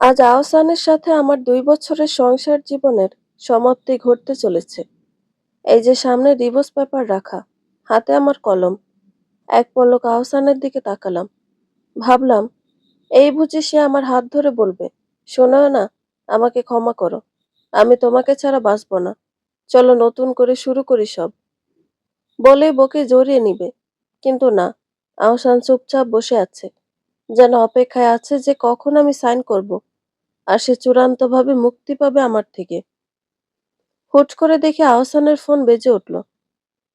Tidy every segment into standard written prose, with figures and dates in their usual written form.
আজ আহসানের সাথে আমার ২ বছরের সংসার জীবনের সমাপ্তি ঘটতে চলেছে। এই যে সামনে ডিভোর্স পেপার রাখা, হাতে আমার কলম। এক পলক আহসানের দিকে তাকালাম। ভাবলাম, এই বুঝি সে আমার হাত ধরে বলবে, শোনো না, আমাকে ক্ষমা করো। আমি তোমাকে ছাড়া বাঁচব না। চলো নতুন করে শুরু করি সব। বলেই বকে জড়িয়ে নিবে। কিন্তু না, আহসান চুপচাপ বসে আছে। যেন অপেক্ষায় আছে যে কখন আমি সাইন করব। আর সে চূড়ান্তভাবে মুক্তি পাবে আমার থেকে। হুট করে দেখে আহসানের ফোন বেজে উঠল।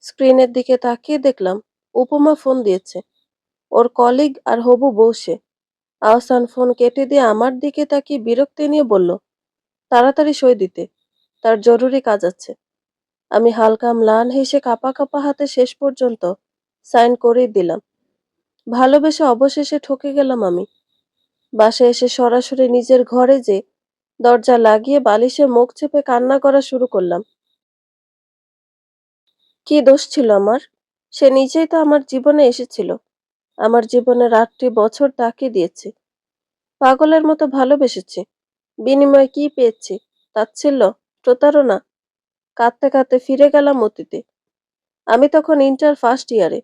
স্ক্রিনের দিকে তাকিয়ে দেখলাম উপমা ফোন দিয়েছে। ওর কলিগ আর হবু বউ সে। আহসান ফোন কেটে দিয়ে আমার দিকে তাকিয়ে বিরক্তি নিয়ে বলল, তাড়াতাড়ি সই দিতে, তার জরুরি কাজ আছে। আমি হালকা ম্লান হেসে কাঁপা কাঁপা হাতে শেষ পর্যন্ত সাইন করেই দিলাম। ভালোবেসে অবশেষে ঠকে গেলাম আমি। বাসায় এসে সরাসরি নিজের ঘরে যে দরজা লাগিয়ে বালিশে মুখ চেপে কান্না করা শুরু করলাম। কি দোষ ছিল আমার? সে নিজেই তো আমার জীবনে এসেছিল। আমার জীবনের ৮টি বছর তাকে দিয়েছি। পাগলের মতো ভালোবেসেছি। বিনিময়ে কি পেয়েছি? তাচ্ছিল্য? প্রতারণা? কাঁদতে কাঁদতে ফিরে গেলাম অতীতে। আমি তখন ইন্টার ফার্স্ট ইয়ারে।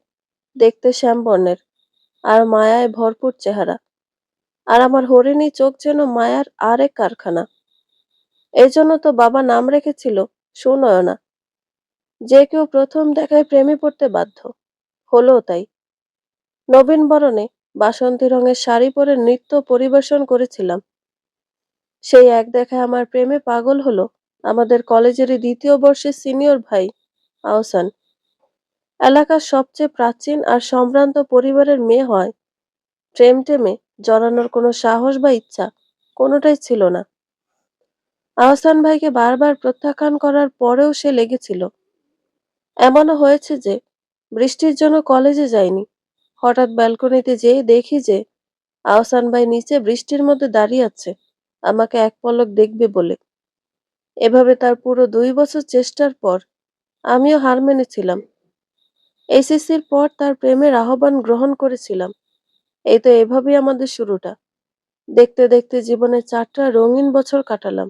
দেখতে শ্যামবর্ণের, আর মায়ায় ভরপুর চেহারা। আর আমার হরিণী চোখ যেন মায়ার আর এক কারখানা। এই জন্য তো বাবা নাম রেখেছিল সুনয়না। যে কেউ প্রথম দেখায় প্রেমে পড়তে বাধ্য। হলো তাই। নবীন বরণে বাসন্তী রঙের শাড়ি পরে নৃত্য পরিবেশন করেছিলাম। সেই এক দেখায় আমার প্রেমে পাগল হলো আমাদের কলেজেরই ২য় বর্ষের সিনিয়র ভাই আহসান। এলাকার সবচেয়ে প্রাচীন আর সম্ভ্রান্ত পরিবারের মেয়ে হয়, প্রেম টেমে জড়ানোর কোনো সাহস বা ইচ্ছা কোনোটাই ছিল না। আহসান ভাইকে বারবার প্রত্যাখ্যান করার পরেও সে লেগেছিল। এমনও হয়েছে যে বৃষ্টির জন্য কলেজে যাইনি। হঠাৎ ব্যালকনিতে যেয়ে দেখি যে আহসান ভাই নিচে বৃষ্টির মধ্যে দাঁড়িয়ে আছে, আমাকে এক পলক দেখবে বলে। এভাবে তার পুরো ২ বছর চেষ্টার পর আমিও হার মেনেছিলাম। এইচএসসির পর তার প্রেমের আহ্বান গ্রহণ করেছিলাম। এই তো এভাবেই আমাদের শুরুটা। দেখতে দেখতে জীবনের ৪টা রঙিন বছর কাটালাম।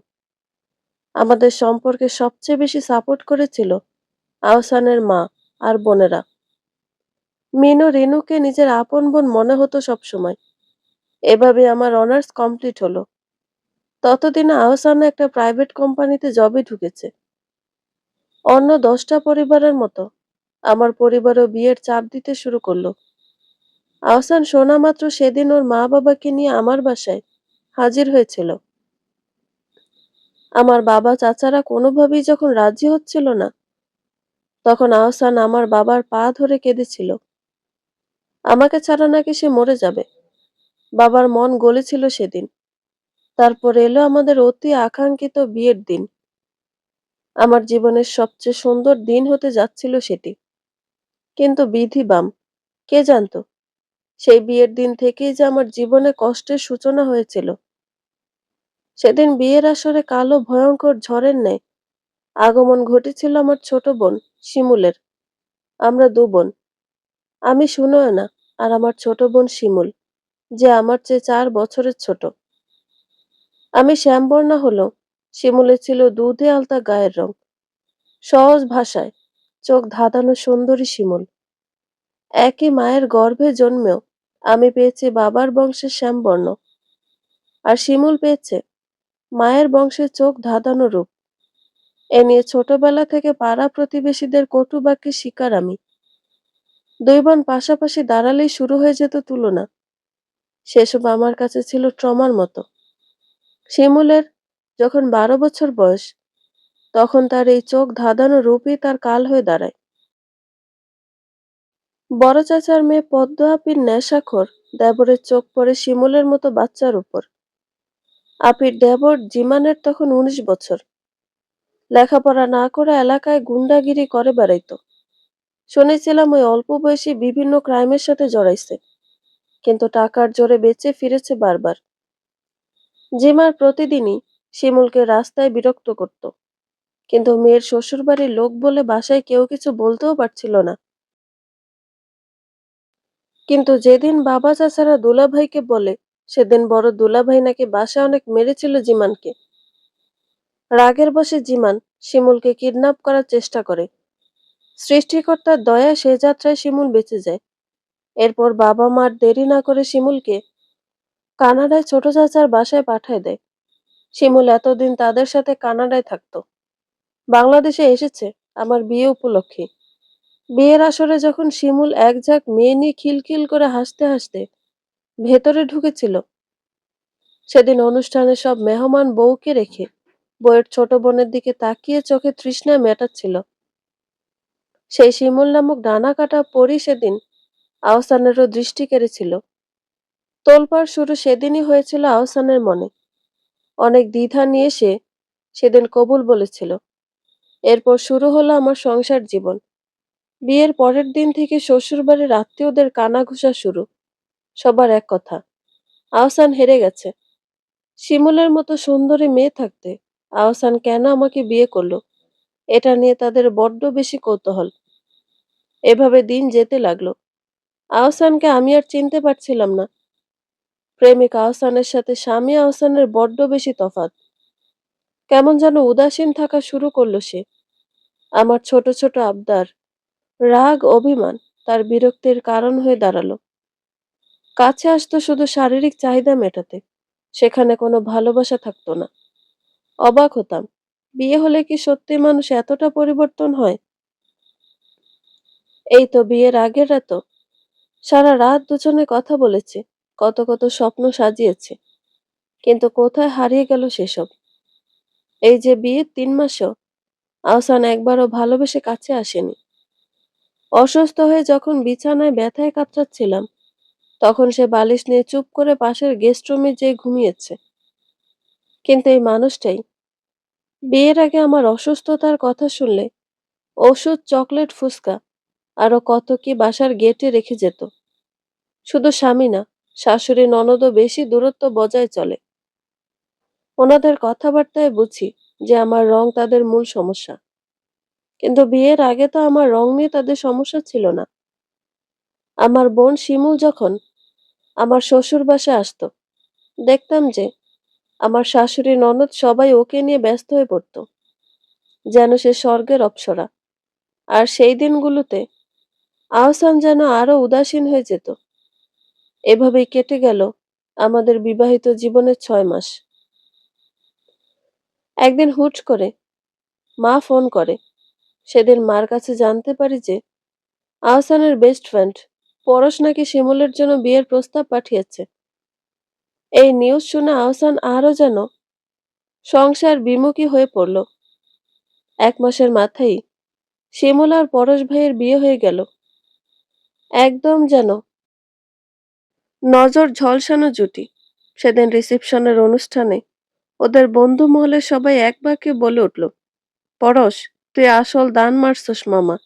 আমাদের সম্পর্কে সবচেয়ে বেশি সাপোর্ট করেছিল আহসানের মা আর বোনেরা। মিনু রিনুকে নিজের আপন বোন মনে হতো সবসময়। এভাবে আমার অনার্স কমপ্লিট হলো। ততদিনে আহসান একটা প্রাইভেট কোম্পানিতে জবে ঢুকেছে। অন্য ১০টা পরিবারের মতো আমার পরিবারও বিয়ের চাপ দিতে শুরু করলো। আহসান শোনা মাত্র সেদিন ওর মা বাবাকে নিয়ে আমার বাসায় হাজির হয়েছিল। আমার বাবা চাচারা কোনোভাবেই যখন রাজি হচ্ছিল না, তখন আহসান আমার বাবার পা ধরে কেঁদেছিল। আমাকে ছাড়া নাকি সে মরে যাবে। বাবার মন গলেছিল সেদিন। তারপর এলো আমাদের অতি আকাঙ্ক্ষিত বিয়ের দিন। আমার জীবনের সবচেয়ে সুন্দর দিন হতে যাচ্ছিল সেটি। কিন্তু বিধি বাম, কে জানতো সেই বিয়ের দিন থেকেই যে আমার জীবনে কষ্টের সূচনা হয়েছিল। সেদিন বিয়ের আসরে কালো ভয়ঙ্কর ঝড়ের ন্যায় আগমন ঘটেছিল আমার ছোট বোন শিমুলের। আমরা ২ বোন, আমি সুনয়না আর আমার ছোট বোন শিমুল, যে আমার চেয়ে ৪ বছরের ছোট। আমি শ্যামবর্ণা হলেও শিমুলের ছিল দুধে আলতা গায়ের রং। সহজ ভাষায় চোখ ধাঁধানো সুন্দরী শিমুল। একই মায়ের গর্ভে জন্মেও আমি পেয়েছি বাবার বংশের শ্যামবর্ণ, আর শিমুল পেয়েছে মায়ের বংশের চোখ ধাঁধানো রূপ। এ নিয়ে ছোটবেলা থেকে পাড়া প্রতিবেশীদের কটু বাক্যের শিকার আমি। ২ বোন পাশাপাশি দাঁড়ালেই শুরু হয়ে যেত তুলনা। সেসব আমার কাছে ছিল ট্রমার মতো। শিমুলের যখন ১২ বছর বয়স, তখন তার এই চোখ ধাঁধানো রূপই তার কাল হয়ে দাঁড়ায়। বড় চাচার মেয়ে পদ্ম আপির নেশাখোর দেবরের চোখ পড়ে শিমুলের মতো বাচ্চার উপর। আপির দেবর জিমানের তখন ১৯ বছর। লেখাপড়া না করে এলাকায় গুন্ডাগিরি করে বেড়াইতো। শুনেছিলাম ওই অল্প বয়সী বিভিন্ন ক্রাইমের সাথে জড়াইছে, কিন্তু টাকার জোরে বেঁচে ফিরেছে বারবার। জিমার প্রতিদিনই শিমুলকে রাস্তায় বিরক্ত করত, কিন্তু মেয়ের শ্বশুরবাড়ির লোক বলে বাসায় কেউ কিছু বলতেও পারছিল না। কিন্তু যেদিন বাবা চাচারা দুলাভাইকে বলে সেদিন বড় দুলাভাই নাকি বাসায় অনেক মেরেছিল জিমানকে। রাগের বশে জিমান শিমুলকে কিডন্যাপ করার চেষ্টা করে। সৃষ্টিকর্তার দয়ায় সে যাত্রায় শিমুল বেঁচে যায়। এরপর বাবা মার দেরি না করে শিমুলকে কানাডায় ছোট চাচার বাসায় পাঠায় দেয়। শিমুল এতদিন তাদের সাথে কানাডায় থাকতো। বাংলাদেশে এসেছে আমার বিয়ে উপলক্ষে। বিয়ের আসরে যখন শিমুল এক ঝাঁক মেয়ে নিয়ে খিলখিল করে হাসতে হাসতে ভেতরে ঢুকেছিল, সেদিন অনুষ্ঠানে সব মেহমান বউকে রেখে বউয়ের ছোট বোনের দিকে তাকিয়ে চোখে তৃষ্ণায় মেটাচ্ছিল। সেই শিমুল নামক ডানা কাটা পরী সেদিন আহসানেরও দৃষ্টি কেড়েছিল। তোলপাড় শুরু সেদিনই হয়েছিল আহসানের মনে। অনেক দ্বিধা নিয়ে সে সেদিন কবুল বলেছিল। এরপর শুরু হলো আমার সংসার জীবন। বিয়ের পরের দিন থেকে শ্বশুরবাড়ির আত্মীয়দের কানাঘুষা শুরু। সবার এক কথা, আহসান হেরে গেছে। শিমুলের মতো সুন্দরী মেয়ে থাকতে আহসান কেন আমাকে বিয়ে করলো, এটা নিয়ে তাদের বড্ড বেশি কৌতূহল। এভাবে দিন যেতে লাগলো। আহসানকে আমি আর চিনতে পারছিলাম না। প্রেমিক আহসানের সাথে স্বামী আহসানের বড্ড বেশি তফাৎ। কেমন যেন উদাসীন থাকা শুরু করলো সে। আমার ছোট ছোট আবদার, রাগ, অভিমান তার বিরক্তির কারণ হয়ে দাঁড়ালো। কাছে আসতো শুধু শারীরিক চাহিদা মেটাতে। সেখানে কোনো ভালোবাসা থাকতো না। অবাক হতাম, বিয়ে হলে কি সত্যি মানুষ এতটা পরিবর্তন হয়? এই তো বিয়ের আগের রাতও সারা রাত দুজনে কথা বলেছে, কত কত স্বপ্ন সাজিয়েছে। কিন্তু কোথায় হারিয়ে গেল সেসব? এই যে বিয়ের 3 মাসেও আহসান একবারও ভালোবেসে কাছে আসেনি। অসুস্থ হয়ে যখন বিছানায় ব্যথায় কাতরাচ্ছিলাম, তখন সে বালিশ নিয়ে চুপ করে পাশের গেস্ট রুমে যেয়ে ঘুমিয়েছে। কিন্তু এই মানুষটাই বিয়ের আগে আমার অসুস্থতার কথা শুনলে ওষুধ, চকলেট, ফুসকা আরো কত কি বাসার গেটে রেখে যেত। শুধু স্বামী না, শাশুড়ি ননদও বেশি দূরত্ব বজায় চলে। ওনাদের কথাবার্তায় বুঝি যে আমার রং তাদের মূল সমস্যা। কিন্তু বিয়ের আগে তো আমার রং নিয়ে তাদের সমস্যা ছিল না। আমার বোন শিমুল যখন আমার শ্বশুর বাসায় আসতো, দেখতাম যে আমার শাশুড়ি ননদ সবাই ওকে নিয়ে ব্যস্ত হয়ে পড়তো, যেন সে স্বর্গের অপ্সরা। আর সেই দিনগুলোতে আহসান যেন আরো উদাসীন হয়ে যেত। এভাবেই কেটে গেল আমাদের বিবাহিত জীবনের 6 মাস। একদিন হুট করে মা ফোন করে। সেদিন মার কাছে জানতে পারি যে আহসানের বেস্ট ফ্রেন্ড পরশ নাকি শিমুলের জন্য বিয়ের প্রস্তাব পাঠিয়েছে। এই নিউজ শুনে আহসান আরো যেন সংসার বিমুখী হয়ে পড়ল। 1 মাসের মাথায় শিমুল আর পরশ ভাইয়ের বিয়ে হয়ে গেল। একদম যেন নজর ঝলসানো জুটি। সেদিন রিসেপশনের অনুষ্ঠানে ওদের বন্ধু মহলের সবাই এক বাক্যে বলে উঠল, পরশ, তুই আসল দান মারছস মামা।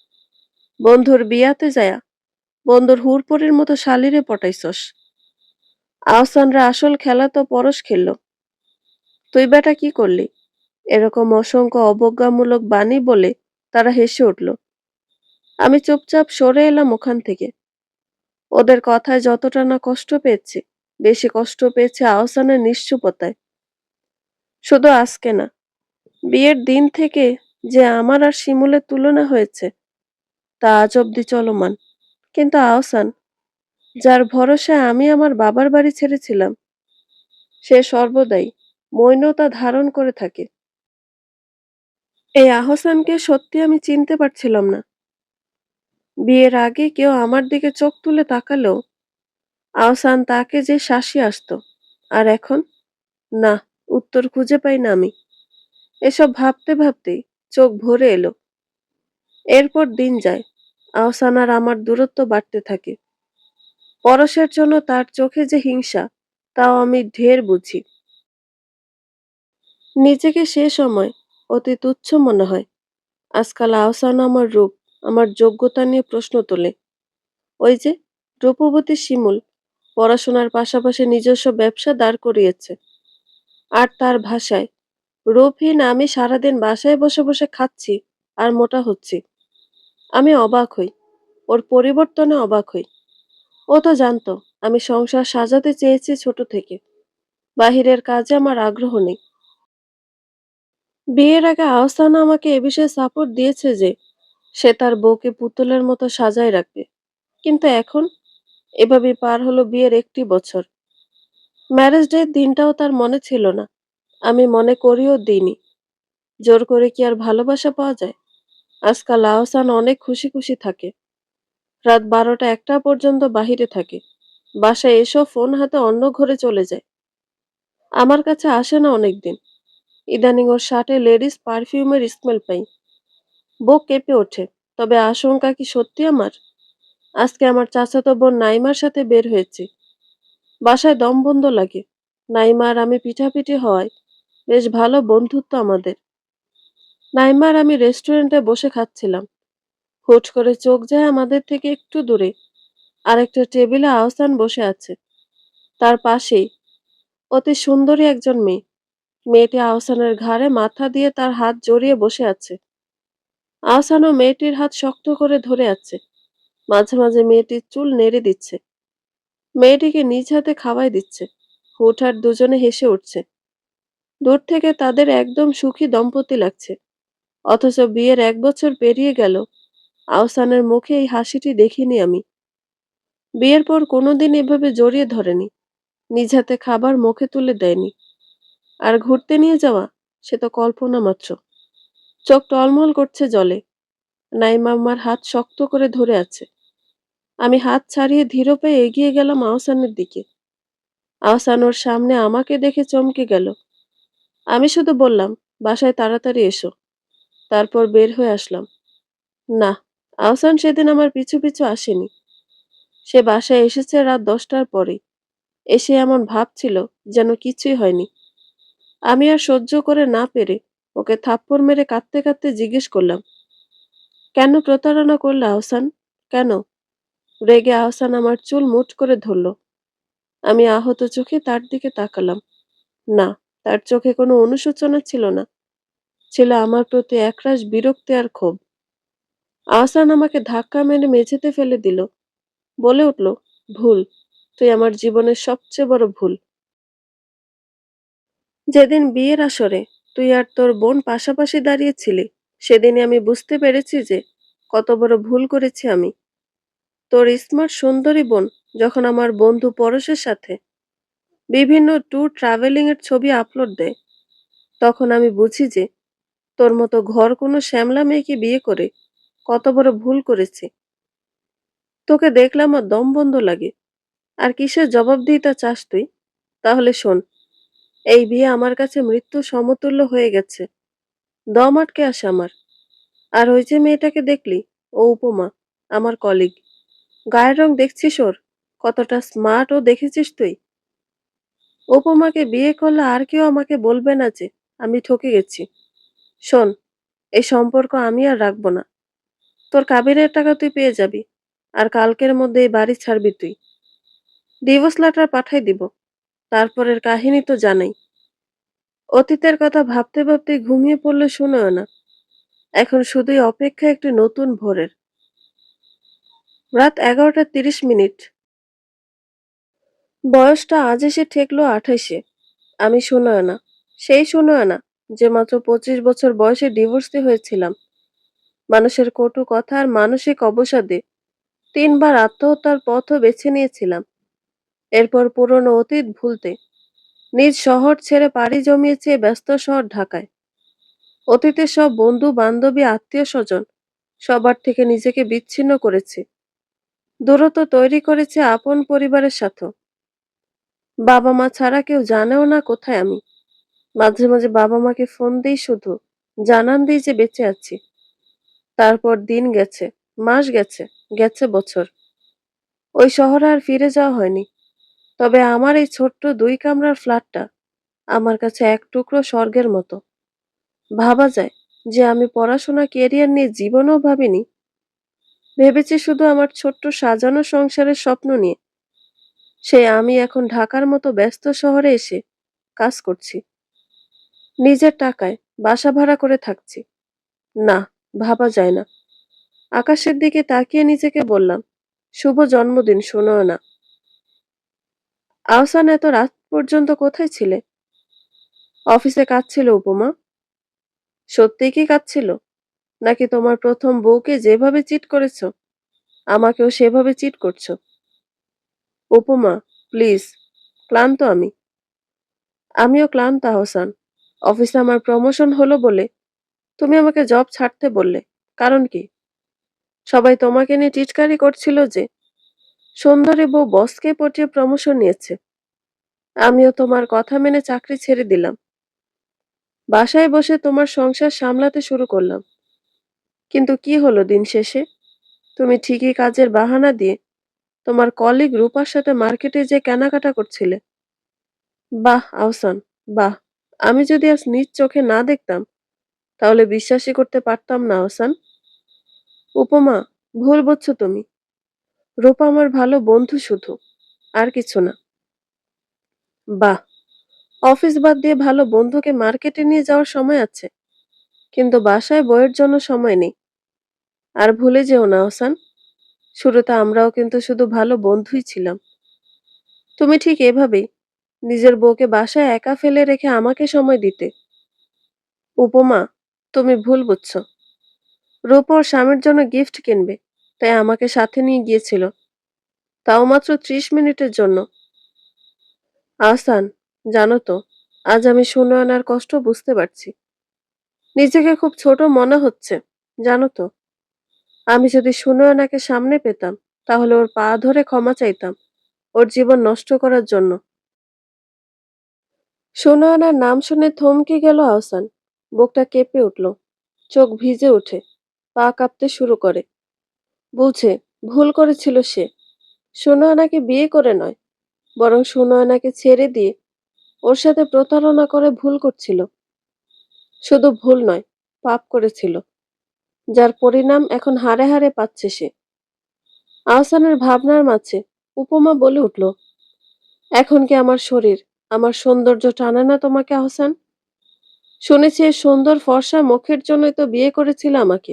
বন্ধুর বিয়াতে যায়া বন্ধুর হুড়পড়ির মতো শালিরে পটাইছস। আহসানরা আসল খেলা তো পরশ খেলল, তুই বেটা কি করলি? এরকম অসংখ্য অবজ্ঞামূলক বাণী বলে তারা হেসে উঠল। আমি চুপচাপ সরে এলাম ওখান থেকে। ওদের কথায় যতটা না কষ্ট পেয়েছি, বেশি কষ্ট পেয়েছে আহসানের নিশ্চুপতায়। শুধু আজকে না, বিয়ের দিন থেকে যে আমার আর শিমুলের তুলনা হয়েছে তা আজ অব্দি চলমান। কিন্তু আহসান, যার ভরসায় আমি আমার বাবার বাড়ি ছেড়েছিলাম, সে সর্বদাই মৌনতা ধারণ করে থাকে। এই আহসানকে সত্যি আমি চিনতে পারছিলাম না। বিয়ের আগে কেউ আমার দিকে চোখ তুলে তাকালেও আহসান তাকে যে শাসিয়ে আসতো। আর এখন না, উত্তর খুঁজে পাই না আমি। এসব ভাবতে ভাবতেই চোখ ভরে এলো। এরপর দিন যায়, আহসান আর আমার দূরত্ব বাড়তে থাকে। পরশের জন্য তার চোখে যে হিংসা, তাও আমি ঢের বুঝি। নিজেকে সে সময় অতি তুচ্ছ মনে হয়। আজকাল আহসান আমার রূপ, আমার যোগ্যতা নিয়ে প্রশ্ন তোলে। ওই যে রূপবতী শিমুল পড়াশোনার পাশাপাশি নিজস্ব ব্যবসা দাঁড় করিয়েছে। আর তার ভাষায়, রূপহীন আমি সারাদিন বাসায় বসে বসে খাচ্ছি আর মোটা হচ্ছি। আমি অবাক হই, ওর পরিবর্তনে অবাক হই। ও তো জানতো আমি সংসার সাজাতে চেয়েছি ছোট থেকে। বাহিরের কাজে আমার আগ্রহ নেই। বিয়ের আগে আহসান আমাকে এ বিষয়ে সাপোর্ট দিয়েছে যে সে তার বউকে পুতুলের মতো সাজায় রাখবে। কিন্তু এখন এভাবে পার হলো বিয়ের 1টি বছর। ম্যারেজ ডের দিনটাও তার মনে ছিল না। আমি মনে করিয়েও দিইনি। জোর করে কি আর ভালোবাসা পাওয়া যায়? আজকাল আহসান অনেক খুশি খুশি থাকে। রাত 12টা 1টা পর্যন্ত বাহিরে থাকে। বাসায় এসেও ফোন হাতে অন্য ঘরে চলে যায়। আমার কাছে আসে না অনেকদিন। ইদানিং ওর শার্টে লেডিস পারফিউমের স্মেল পাই। বুক কেঁপে ওঠে। তবে আশঙ্কা কি সত্যি আমার? আজকে আমার চাচাতো বোন নাইমার সাথে বের হয়েছি। বাসায় দম বন্ধ লাগে। নাইমা আর আমি পিঠাপিঠি হওয়ায় বেশ ভালো বন্ধুত্ব আমাদের। নাইমা আর আমি রেস্টুরেন্টে বসে খাচ্ছিলাম। হুট করে চোখ যায় আমাদের থেকে একটু দূরে আরেকটা টেবিলে আহসান বসে আছে। তার পাশেই অতি সুন্দরী একজন মেয়ে। মেয়েটি আহসানের ঘাড়ে মাথা দিয়ে তার হাত জড়িয়ে বসে আছে। আহসানও মেয়েটির হাত শক্ত করে ধরে আছে। মাঝে মাঝে মেয়েটির চুল নেড়ে দিচ্ছে। মেয়েটিকে নিজ হাতে খাওয়াই দিচ্ছে। হুটহাট দুজনে হেসে উঠছে। দূর থেকে তাদের একদম সুখী দম্পতি লাগছে। অথচ বিয়ের 1 বছর পেরিয়ে গেল, আহসানের মুখে এই হাসিটি দেখিনি আমি। বিয়ের পর কোনোদিন এভাবে জড়িয়ে ধরেনি, নিজ হাতে খাবার মুখে তুলে দেয়নি। আর ঘুরতে নিয়ে যাওয়া, সে তো কল্পনা মাত্র। চোখ টলমল করছে জলে। নাইমা আমার হাত শক্ত করে ধরে আছে। আমি হাত ছাড়িয়ে ধীর পায়ে এগিয়ে গেলাম আহসানের দিকে। আহসান ওর সামনে আমাকে দেখে চমকে গেল। আমি শুধু বললাম, বাসায় তাড়াতাড়ি এসো। তারপর বের হয়ে আসলাম। না, আহসান সেদিন আমার পিছু পিছু আসেনি। সে বাসায় এসেছে রাত 10টার পরে। এসে এমন ভাবছিল যেন কিছুই হয়নি। আমি আর সহ্য করে না পেরে ওকে থাপ্পড় মেরে কাঁদতে কাঁদতে জিজ্ঞেস করলাম, কেন প্রতারণা করলে আহসান? কেন? রেগে আহসান আমার চুল মুঠ করে ধরল। আমি আহত চোখে তার দিকে তাকালাম। না, তার চোখে কোনো অনুশোচনা ছিল না। ছিল আমার প্রতি একরাশ বিরক্তি আর ক্ষোভ। আহসান আমাকে ধাক্কা মেরে মেঝেতে ফেলে দিল। বলে উঠল, ভুল। তুই আমার জীবনের সবচেয়ে বড় ভুল। যেদিন বিয়ের আসরে তুই আর তোর বোন পাশাপাশি দাঁড়িয়েছিলি, সেদিনই আমি বুঝতে পেরেছি যে কত বড় ভুল করেছি আমি। তোর স্মার্ট সুন্দরী বোন যখন আমার বন্ধু পরশের সাথে বিভিন্ন ট্যুর ট্রাভেলিং এর ছবি আপলোড দেয়, তখন আমি বুঝি যে তোর মতো ঘর কোনো শ্যামলা মেয়েকে বিয়ে করে কত বড় ভুল করেছি। তোকে দেখলে আমার দম বন্ধ লাগে। আর কিসের জবাবদিহিতা চাস তুই? তাহলে শোন, এই বিয়ে আমার কাছে মৃত্যু সমতুল্য হয়ে গেছে। দম আটকে আসে আমার। আর ওই যে মেয়েটাকে দেখলি, ও উপমা, আমার কলিগ। গায়ের রং দেখছিস ওর? কতটা স্মার্ট ও দেখেছিস তুই? উপমাকে বিয়ে করলে আর কেউ আমাকে বলবে না যে আমি ঠকে গেছি। শোন, এই সম্পর্ক আমি আর রাখবো না। তোর কাবিনের টাকা তুই পেয়ে যাবি। আর কালকের মধ্যে এই বাড়ি ছাড়বি তুই। ডিভোর্স লেটার পাঠাই দিব। তারপরের কাহিনী তো জানাই। অতীতের কথা ভাবতে ভাবতে ঘুমিয়ে পড়লে শোনেও না। এখন শুধুই অপেক্ষা একটি নতুন ভোরের। রাত 11টা 30 মিনিট। বয়সটা আজ এসে ঠেকলো 28-এ। আমি সুনয়না, সেই সুনয়না যে মাত্র 25 বছর বয়সে ডিভোর্সি হয়েছিলাম। মানুষের কটু কথা আর মানসিক অবসাদে 3বার আত্মহত্যার পথও বেছে নিয়েছিলাম। এরপর পুরনো অতীত ভুলতে নিজ শহর ছেড়ে পাড়ি জমিয়েছে এই ব্যস্ত শহর ঢাকায়। অতীতের সব বন্ধু বান্ধবী আত্মীয় স্বজন সবার থেকে নিজেকে বিচ্ছিন্ন করেছে। দূরত্ব তৈরি করেছে আপন পরিবারের সাথে। বাবা মা ছাড়া কেউ জানেও না কোথায় আমি। মাঝে মাঝে বাবা মাকে ফোন দিই, শুধু জানান দিই যে বেঁচে আছি। তারপর দিন গেছে, মাস গেছে, গেছে বছর। ওই শহরে আর ফিরে যাওয়া হয়নি। তবে আমার এই ছোট্ট 2 কামরার ফ্ল্যাটটা আমার কাছে এক টুকরো স্বর্গের মতো। ভাবা যায় যে আমি পড়াশোনা কেরিয়ার নিয়ে জীবনেও ভাবিনি। ভেবেছি শুধু আমার ছোট্ট সাজানো সংসারের স্বপ্ন নিয়ে। সে আমি এখন ঢাকার মতো ব্যস্ত শহরে এসে কাজ করছি। নিজের টাকায় বাসা ভাড়া করে থাকছি। না, ভাবা যায় না। আকাশের দিকে তাকিয়ে নিজেকে বললাম, শুভ জন্মদিন সুনয়না। আহসান, এত রাত পর্যন্ত কোথায় ছিলে? অফিসে কাজ ছিল উপমা। সত্যিই কি কাজ ছিল? নাকি তোমার প্রথম বউকে যেভাবে চিট করেছো, আমাকেও সেভাবে চিট করছো? উপমা, প্লিজ। ক্লান্ত আমি। আমিও ক্লান্ত আহসান। অফিসে আমার প্রমোশন হলো বলে তুমি আমাকে জব ছাড়তে বললে। কারণ কি? সবাই তোমাকে নিয়ে টিটকারি করছিল যে সুন্দরী বউ বসকে পটিয়ে প্রমোশন নিয়েছে। আমিও তোমার কথা মেনে চাকরি ছেড়ে দিলাম। বাসায় বসে তোমার সংসার সামলাতে শুরু করলাম। কিন্তু কি হলো দিন শেষে? তুমি ঠিকই কাজের বাহানা দিয়ে তোমার কলিগ রূপার সাথে মার্কেটে যে কেনাকাটা করছিলে। বাহ আহসান, বাহ! আমি যদি আজ নিজ চোখে না দেখতাম তাহলে বিশ্বাসই করতে পারতাম না আহসান। উপমা, ভুল বুঝছো তুমি। রূপা আমার ভালো বন্ধু শুধু, আর কিছু না। বাহ! অফিস বাদ দিয়ে ভালো বন্ধুকে মার্কেটে নিয়ে যাওয়ার সময় আছে, কিন্তু বাসায় বউয়ের জন্য সময় নেই। আর ভুলে যেও না আহসান, শুরুতে আমরাও কিন্তু শুধু ভালো বন্ধুই ছিলাম। তুমি ঠিক এভাবেই নিজের বউকে বাসায় একা ফেলে রেখে আমাকে সময় দিতে। উপমা, তুমি ভুল বুঝছো। রূপা ওর স্বামীর জন্য গিফট কিনবে, তাই আমাকে সাথে নিয়ে গিয়েছিল, তাও মাত্র 30 মিনিটের জন্য। আহসান, জানো তো, আজ আমি সুনয়নার কষ্ট বুঝতে পারছি। নিজেকে খুব ছোট মনে হচ্ছে, জানো তো। আমি যদি সুনয়নাকে সামনে পেতাম তাহলে ওর পা ধরে ক্ষমা চাইতাম, ওর জীবন নষ্ট করার জন্য। সুনয়নার নাম শুনে থমকে গেল আহসান। বুকটা কেঁপে উঠল, চোখ ভিজে ওঠে, পা কাঁপতে শুরু করে। বুঝে ভুল করেছিল সে। সুনয়নাকে বিয়ে করে নয়, বরং সুনয়নাকে ছেড়ে দিয়ে ওর সাথে প্রতারণা করে ভুল করছিল। শুধু ভুল নয়, পাপ করেছিল, যার পরিণাম এখন হাড়ে হাড়ে পাচ্ছে সে। আহসানের ভাবনার মাঝে উপমা বলে উঠল, এখন কি আমার শরীর, আমার সৌন্দর্য টানে না তোমাকে আহসান? শুনেছি এই সুন্দর ফর্সা মুখের জন্যই তো বিয়ে করেছিল আমাকে,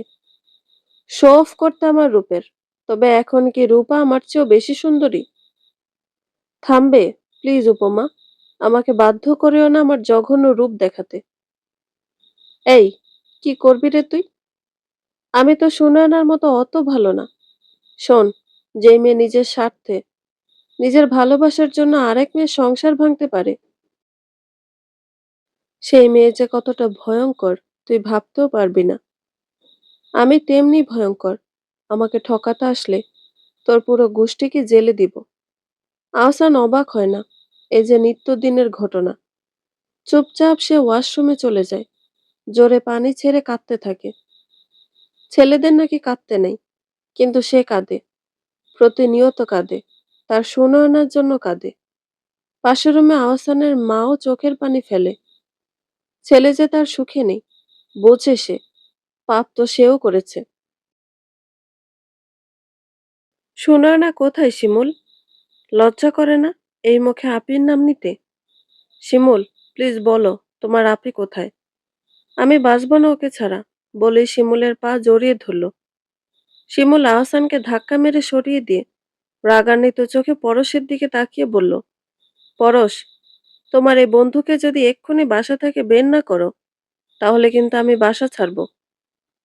শো অফ করতে আমার রূপের। তবে এখন কি রূপা আমার চেয়েও বেশি সুন্দরী? থামবে প্লিজ উপমা, আমাকে বাধ্য করেও না আমার জঘন্য রূপ দেখাতে। এই, কি করবি রে তুই? আমি তো সুনয়নার মতো অত ভালো না। শোন, যে মেয়ে নিজের স্বার্থে, নিজের ভালোবাসার জন্য আরেক মেয়ের সংসার ভাঙতে পারে, সেই মেয়ে যে কতটা ভয়ঙ্কর তুই ভাবতেও পারবি না। আমি তেমনি ভয়ঙ্কর। আমাকে ঠকাতে আসলে তোর পুরো গোষ্ঠীকে জেলে দিব। আহসান অবাক হয় না। এই যে নিত্যদিনের ঘটনা। চুপচাপ সে ওয়াশরুমে চলে যায়, জোরে পানি ছেড়ে কাঁদতে থাকে। ছেলেদের নাকি কাঁদতে নেই, কিন্তু সে কাঁদে, প্রতিনিয়ত কাঁদে। তার সুনয়নার জন্য কাঁদে। পাশের রুমে আহসানের মাও চোখের পানি ফেলে। ছেলে যে তার সুখে নেই, বোঝে সে। পাপ তো সেও করেছে। সুনয়না কোথায় শিমুল? লজ্জা করে না এই মুখে আপির নাম নিতে? শিমুল, প্লিজ বলো, তোমার আপি কোথায়? আমি বাঁচব না ওকে ছাড়া, বলেই শিমুলের পা জড়িয়ে ধরল। শিমুল আহসানকে ধাক্কা মেরে সরিয়ে দিয়ে রাগান্বিত চোখে পরশের দিকে তাকিয়ে বলল, পরশ, তোমার এই বন্ধুকে যদি এক্ষুনি বাসা থেকে বের না করো, তাহলে কিন্তু আমি বাসা ছাড়বো।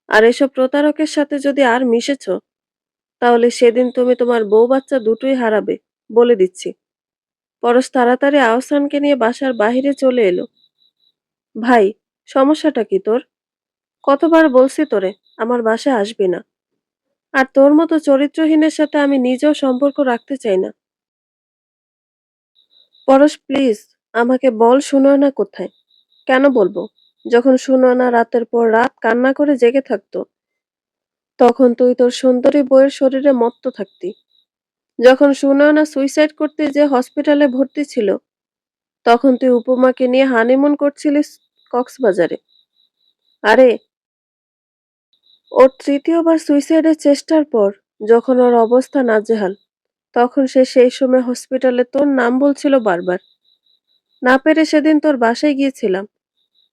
আর এসব প্রতারকের সাথে যদি আর মিশেছ, তাহলে সেদিন তুমি তোমার বউ বাচ্চা দুটোই হারাবে, বলে দিচ্ছি। পরশ তাড়াতাড়ি আহসানকে নিয়ে বাসার বাহিরে চলে এলো। ভাই, সমস্যাটা কি তোর? কতবার বলছি তোরে আমার বাসায় আসবি না। আর তোর মতো চরিত্রহীনের সাথে আমি নিজেও সম্পর্ক রাখতে চাই না। পরশ প্লিজ, আমাকে বল সুনয়না কোথায়? কেন বলবো? যখন সুনয়না রাতের পর রাত কান্না করে জেগে থাকতো, তখন তুই তোর সুন্দরী বউয়ের শরীরে মত্ত থাকতি। যখন সুনয়না সুইসাইড করতে যে হসপিটালে ভর্তি ছিল, তখন তুই উপমাকে নিয়ে হানিমুন করছিলিস কক্সবাজারে। আরে, ওর তৃতীয়বার সুইসাইডের চেষ্টার পর যখন ওর অবস্থা নাজেহাল, তখন সে সেই সময় হসপিটালে তোর নাম বলছিল বারবার। না পেরে সেদিন তোর বাসায় গিয়েছিলাম,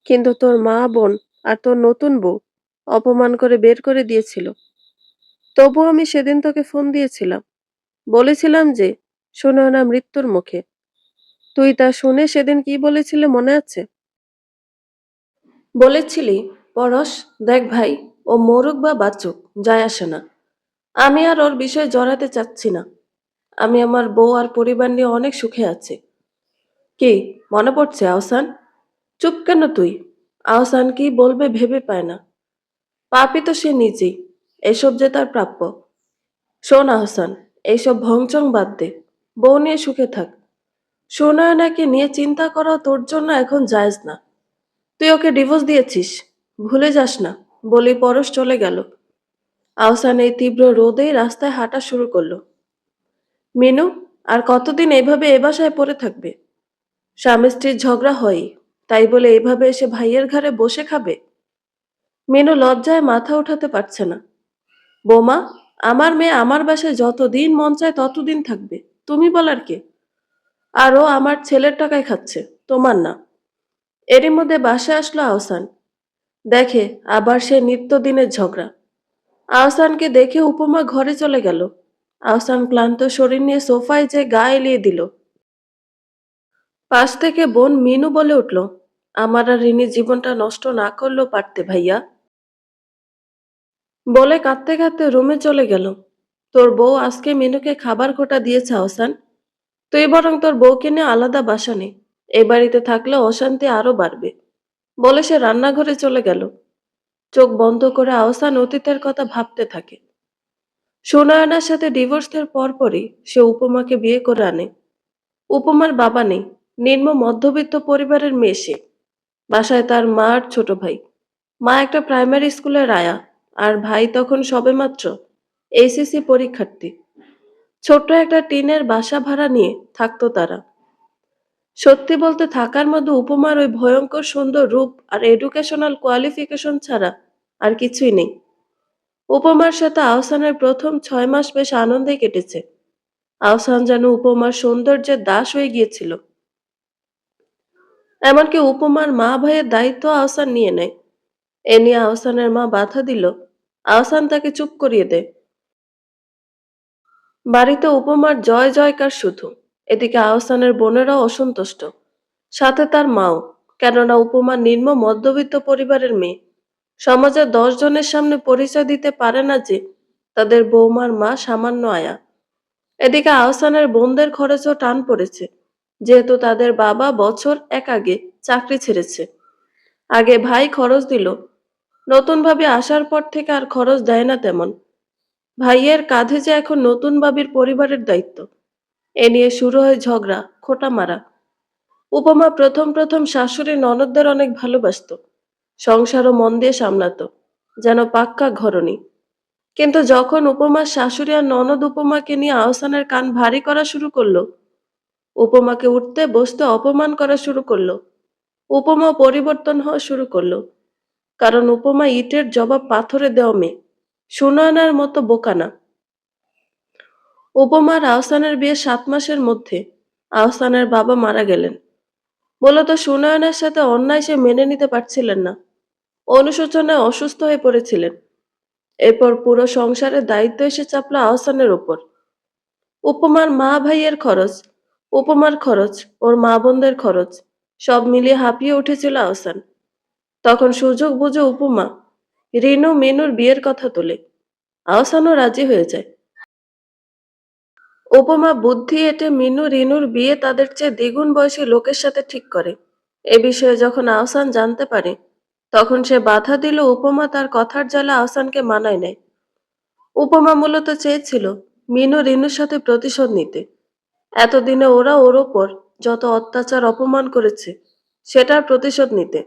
কিন্তু তোর মা বোন আর তোর নতুন বউ অপমান করে বের করে দিয়েছিল। তবুও আমি সেদিন তোকে ফোন দিয়েছিলাম, বলেছিলাম যে সুনয়না মৃত্যুর মুখে। তুই তা শুনে সেদিন কি বলেছিলি মনে আছে? বলেছিলি, পরশ, দেখ ভাই, ও মরুক বা বাঁচুক, যায় আসে না। আমি আর ওর বিষয়ে জড়াতে চাচ্ছি না। আমি আমার বউ আর পরিবার নিয়ে অনেক সুখে আছি। কি মনে পড়ছে আহসান? চুপ কেন তুই? আহসান কি বলবে ভেবে পায় না। পাপই তো সে নিজেই। এসব যে তার প্রাপ্য। শোন আহসান, এইসব ভংচং বাদ দে। বউ নিয়ে সুখে থাক। সুনয়নাকে নিয়ে চিন্তা করা তোর জন্য এখন জায়েজ না। তুই ওকে ডিভোর্স দিয়েছিস, ভুলে যাস না। বলি পরশ চলে গেল। আহসান এই তীব্র রোদেই রাস্তায় হাঁটা শুরু করলো। মিনু, আর কতদিন এইভাবে এ বাসায় পড়ে থাকবে? স্বামী স্ত্রীর ঝগড়া হয়ই, তাই বলে এভাবে এসে ভাইয়ের ঘাড়ে বসে খাবে? মিনু লজ্জায় মাথা উঠাতে পারছে না। বোমা, আমার মেয়ে আমার বাসায় যতদিন মন চায় ততদিন থাকবে। তুমি বলার কে? আর ও আমার ছেলের টাকায় খাচ্ছে, তোমার না। এরই মধ্যে বাসায় আসলো আহসান। দেখে আবার সে নিত্যদিনের ঝগড়া। আহসানকে দেখে উপমা ঘরে চলে গেল। আহসান ক্লান্ত শরীর নিয়ে সোফায় যে গা এলিয়ে দিল। পাশ থেকে বোন মিনু বলে উঠল, আমার আর রিনির জীবনটা নষ্ট না করলেও পারতে ভাইয়া। বলে কাঁদতে কাঁদতে রুমে চলে গেল। তোর বউ আজকে মিনুকে খাবার খোটা দিয়েছে আহসান। তুই বরং তোর বউকে নিয়ে আলাদা বাসা নে। এ বাড়িতে থাকলে অশান্তি আরো বাড়বে। বলে সে রান্নাঘরে চলে গেল। চোখ বন্ধ করে আহসান অতীতের কথা ভাবতে থাকে। সুনয়নার সাথে ডিভোর্সের পরপরই সে উপমাকে বিয়ে করে আনে। উপমার বাবা নেই, নিম্ন মধ্যবিত্ত পরিবারের মেয়ে সে। বাসায় তার মা আর ছোট ভাই। মা একটা প্রাইমারি স্কুলের আয়া, আর ভাই তখন সবেমাত্র এইচএসসি পরীক্ষার্থী। ছোট্ট একটা টিনের বাসা ভাড়া নিয়ে থাকতো তারা। সত্যি বলতে থাকার মধ্যে উপমার ওই ভয়ঙ্কর সুন্দর রূপ আর এডুকেশনাল কোয়ালিফিকেশন ছাড়া আর কিছুই নেই। উপমার সাথে আহসানের প্রথম 6 মাস বেশ আনন্দে কেটেছে। আহসান যেন উপমার সৌন্দর্যের দাস হয়ে গিয়েছিল। এমনকি উপমার মা ভাইয়ের দায়িত্ব আহসান নিয়ে নেয়। এ নিয়ে আহসানের মা বাধা দিল। আহসান তাকে চুপ করিয়ে দেয়। বাড়িতে উপমার জয় জয়কার শুধু। এদিকে আহসানের বোনেরাও অসন্তুষ্ট, সাথে তার মাও। কেননা উপমা নিম্ন মধ্যবিত্ত পরিবারের মেয়ে। সমাজের 10 জনের সামনে পরিচয় দিতে পারে না যে তাদের বৌমার মা সামান্য আয়া। এদিকে আহসানের বোনদের খরচও টান পড়েছে, যেহেতু তাদের বাবা বছর এক আগে চাকরি ছেড়েছে। আগে ভাই খরচ দিল, নতুন ভাবে আসার পর থেকে আর খরচ দেয় না তেমন। ভাইয়ের কাঁধে যে এখন নতুন ভাবির পরিবারের দায়িত্ব। এ নিয়ে শুরু হয় ঝগড়া, খোঁটা মারা। উপমা প্রথম প্রথম শাশুড়ি ননদদের অনেক ভালোবাসতো, সংসারও মন দিয়ে সামলাতো, যেন পাক্কা ঘরণী। কিন্তু যখন উপমার শাশুড়ি আর ননদ উপমাকে নিয়ে আহসানের কান ভারী করা শুরু করলো, উপমাকে উঠতে বসতে অপমান করা শুরু করলো, উপমা পরিবর্তন হওয়া শুরু করলো। কারণ উপমা ইটের জবাব পাথরে দেওয়া মেয়ে, সুনয়নার মতো বোকা না। উপমার আহসানের বিয়ে 7 মাসের মধ্যে আহসানের বাবা মারা গেলেন। মূলত সুনয়নার সাথে অন্যায় সে মেনে নিতে পারছিলেন না। অনুশোচনায় অসুস্থ হয়ে পড়েছিলেন। এরপর পুরো সংসারের দায়িত্ব এসে চাপলো আহসানের ওপর। উপমার মা ভাইয়ের খরচ, উপমার খরচ, ওর মা বোনদের খরচ, সব মিলিয়ে হাঁপিয়ে উঠেছিল আহসান। তখন সুযোগ বুঝে উপমা রিনু মিনুর বিয়ের কথা তোলে। আহসানও রাজি হয়ে যায়। উপমা বুদ্ধি এঁটে মিনু রিনুর বিয়ে তাদের চেয়ে দ্বিগুণ বয়সী লোকের সাথে ঠিক করে। এ বিষয়ে যখন আহসান জানতে পারে, তখন সে বাধা দিল। উপমা তার কথার জ্বালা আহসানকে মানায় নেয়। উপমা মূলত চেয়েছিল মিনু রিনুর সাথে প্রতিশোধ নিতে। এতদিনে ওরা ওর ওপর যত অত্যাচার অপমান করেছে, সেটার প্রতিশোধ নিতে।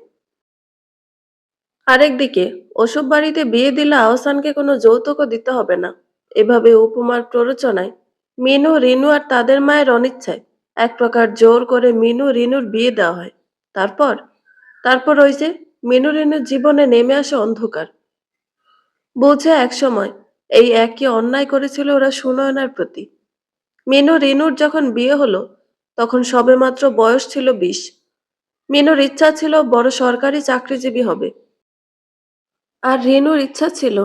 আরেকদিকে ওসব বাড়িতে বিয়ে দিলে আহসানকে কোনো যৌতুকও দিতে হবে না। এভাবে উপমার প্ররোচনায় মিনু রিনু আর তাদের মায়ের অনিচ্ছায় এক প্রকার জোর করে মিনু রিনুর বিয়ে দেওয়া হয়। তারপর তারপর ওই যে মিনু রিনুর জীবনে নেমে আসে অন্ধকার। বুঝে একসময় এই একই অন্যায় করেছিল ওরা সুনয়নার প্রতি। মিনু রিনুর যখন বিয়ে হলো, তখন সবেমাত্র বয়স ছিল 20। মিনুর ইচ্ছা ছিল বড় সরকারি চাকরিজীবী হবে। আর রিনুর ইচ্ছা ছিল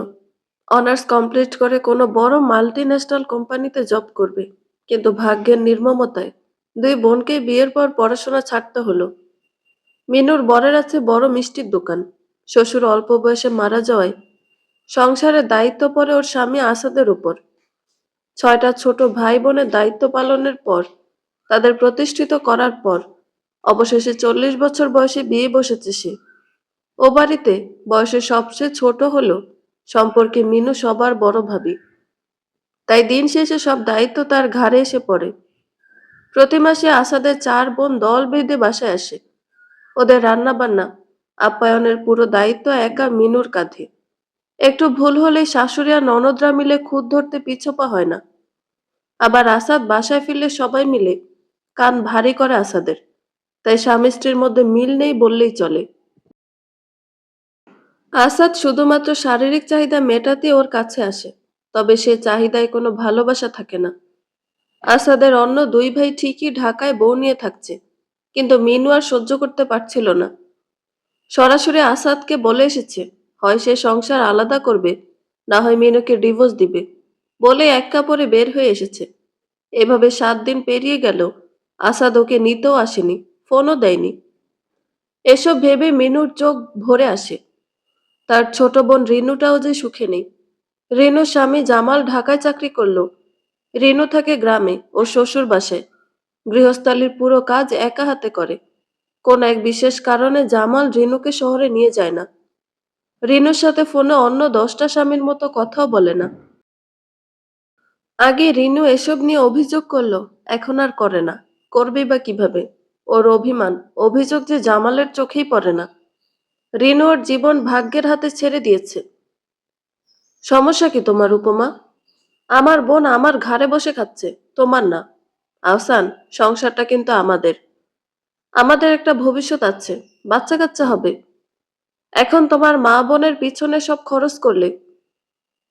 অনার্স কমপ্লিট করে কোনো বড় মাল্টি ন্যাশনাল কোম্পানিতে জব করবে। কিন্তু ভাগ্যের নির্মমতায় দুই বোনকে বিয়ের পর পড়াশোনা ছাড়তে হলো। মিনুর বরের আছে বড় মিষ্টির দোকান। শ্বশুর অল্প বয়সে মারা যাওয়ায় সংসারের দায়িত্ব পড়ে ওর স্বামী আসাদের উপর। ৬টা ছোট ভাই বোনের দায়িত্ব পালনের পর, তাদের প্রতিষ্ঠিত করার পর অবশেষে ৪০ বছর বয়সে বিয়ে বসেছে সে। ও বাড়িতে বয়সে সবচেয়ে ছোট হলেও সম্পর্কে মিনু সবার বড় ভাবি। তাই দিন শেষে সব দায়িত্ব তার ঘাড়ে এসে পড়ে। প্রতি মাসে আসাদের ৪ বোন দল বেঁধে বাসায় আসে। ওদের রান্না বান্না, আপ্যায়নের পুরো দায়িত্ব একা মিনুর কাঁধে। একটু ভুল হলেই শাশুড়ি আর ননদরা মিলে খুঁত ধরতে পিছপা হয় না। আবার আসাদ বাসায় ফিরলে সবাই মিলে কান ভারী করে আসাদের। তাই স্বামী স্ত্রীর মধ্যে মিল নেই বললেই চলে। আসাদ শুধুমাত্র শারীরিক চাহিদা মেটাতে ওর কাছে আসে, তবে সে চাহিদায় কোনো ভালোবাসা থাকে না। আসাদের অন্য দুই ভাই ঠিকই ঢাকায় বউ নিয়ে থাকছে, কিন্তু মিনু আর সহ্য করতে পারছিল না। সরাসরি আসাদকে বলে এসেছে, হয় সে সংসার আলাদা করবে, না হয় মিনুকে ডিভোর্স দিবে। বলে এক কাপড়ে বের হয়ে এসেছে। এভাবে 7 দিন পেরিয়ে গেল, আসাদ ওকে নিতেও আসেনি, ফোনও দেয়নি। এসব ভেবে মিনুর চোখ ভরে আসে। তার ছোট বোন রিনুটাও যে সুখে নেই। রিনুর স্বামী জামাল ঢাকায় চাকরি করলো, রিনু থাকে গ্রামে ওর শ্বশুর বাসায়। গৃহস্থালির পুরো কাজ একা হাতে করে। কোন এক বিশেষ কারণে জামাল রিনুকে শহরে নিয়ে যায় না। রিনুর সাথে ফোনে অন্য 10টা স্বামীর মতো কথাও বলে না। আগে রিনু এসব নিয়ে অভিযোগ করলো, এখন আর করে না। করবেই বা কিভাবে? ওর অভিমান, অভিযোগ যে জামালের চোখেই পড়ে না। রিনু ওর জীবন ভাগ্যের হাতে ছেড়ে দিয়েছে। সমস্যা কি তোমার উপমা? আমার বোন আমার ঘাড়ে বসে খাচ্ছে, তোমার না। আহসান, সংসারটা কিন্তু আমাদের। আমাদের একটা ভবিষ্যৎ আছে, বাচ্চা কাচ্চা হবে। এখন তোমার মা বোনের পিছনে সব খরচ করলে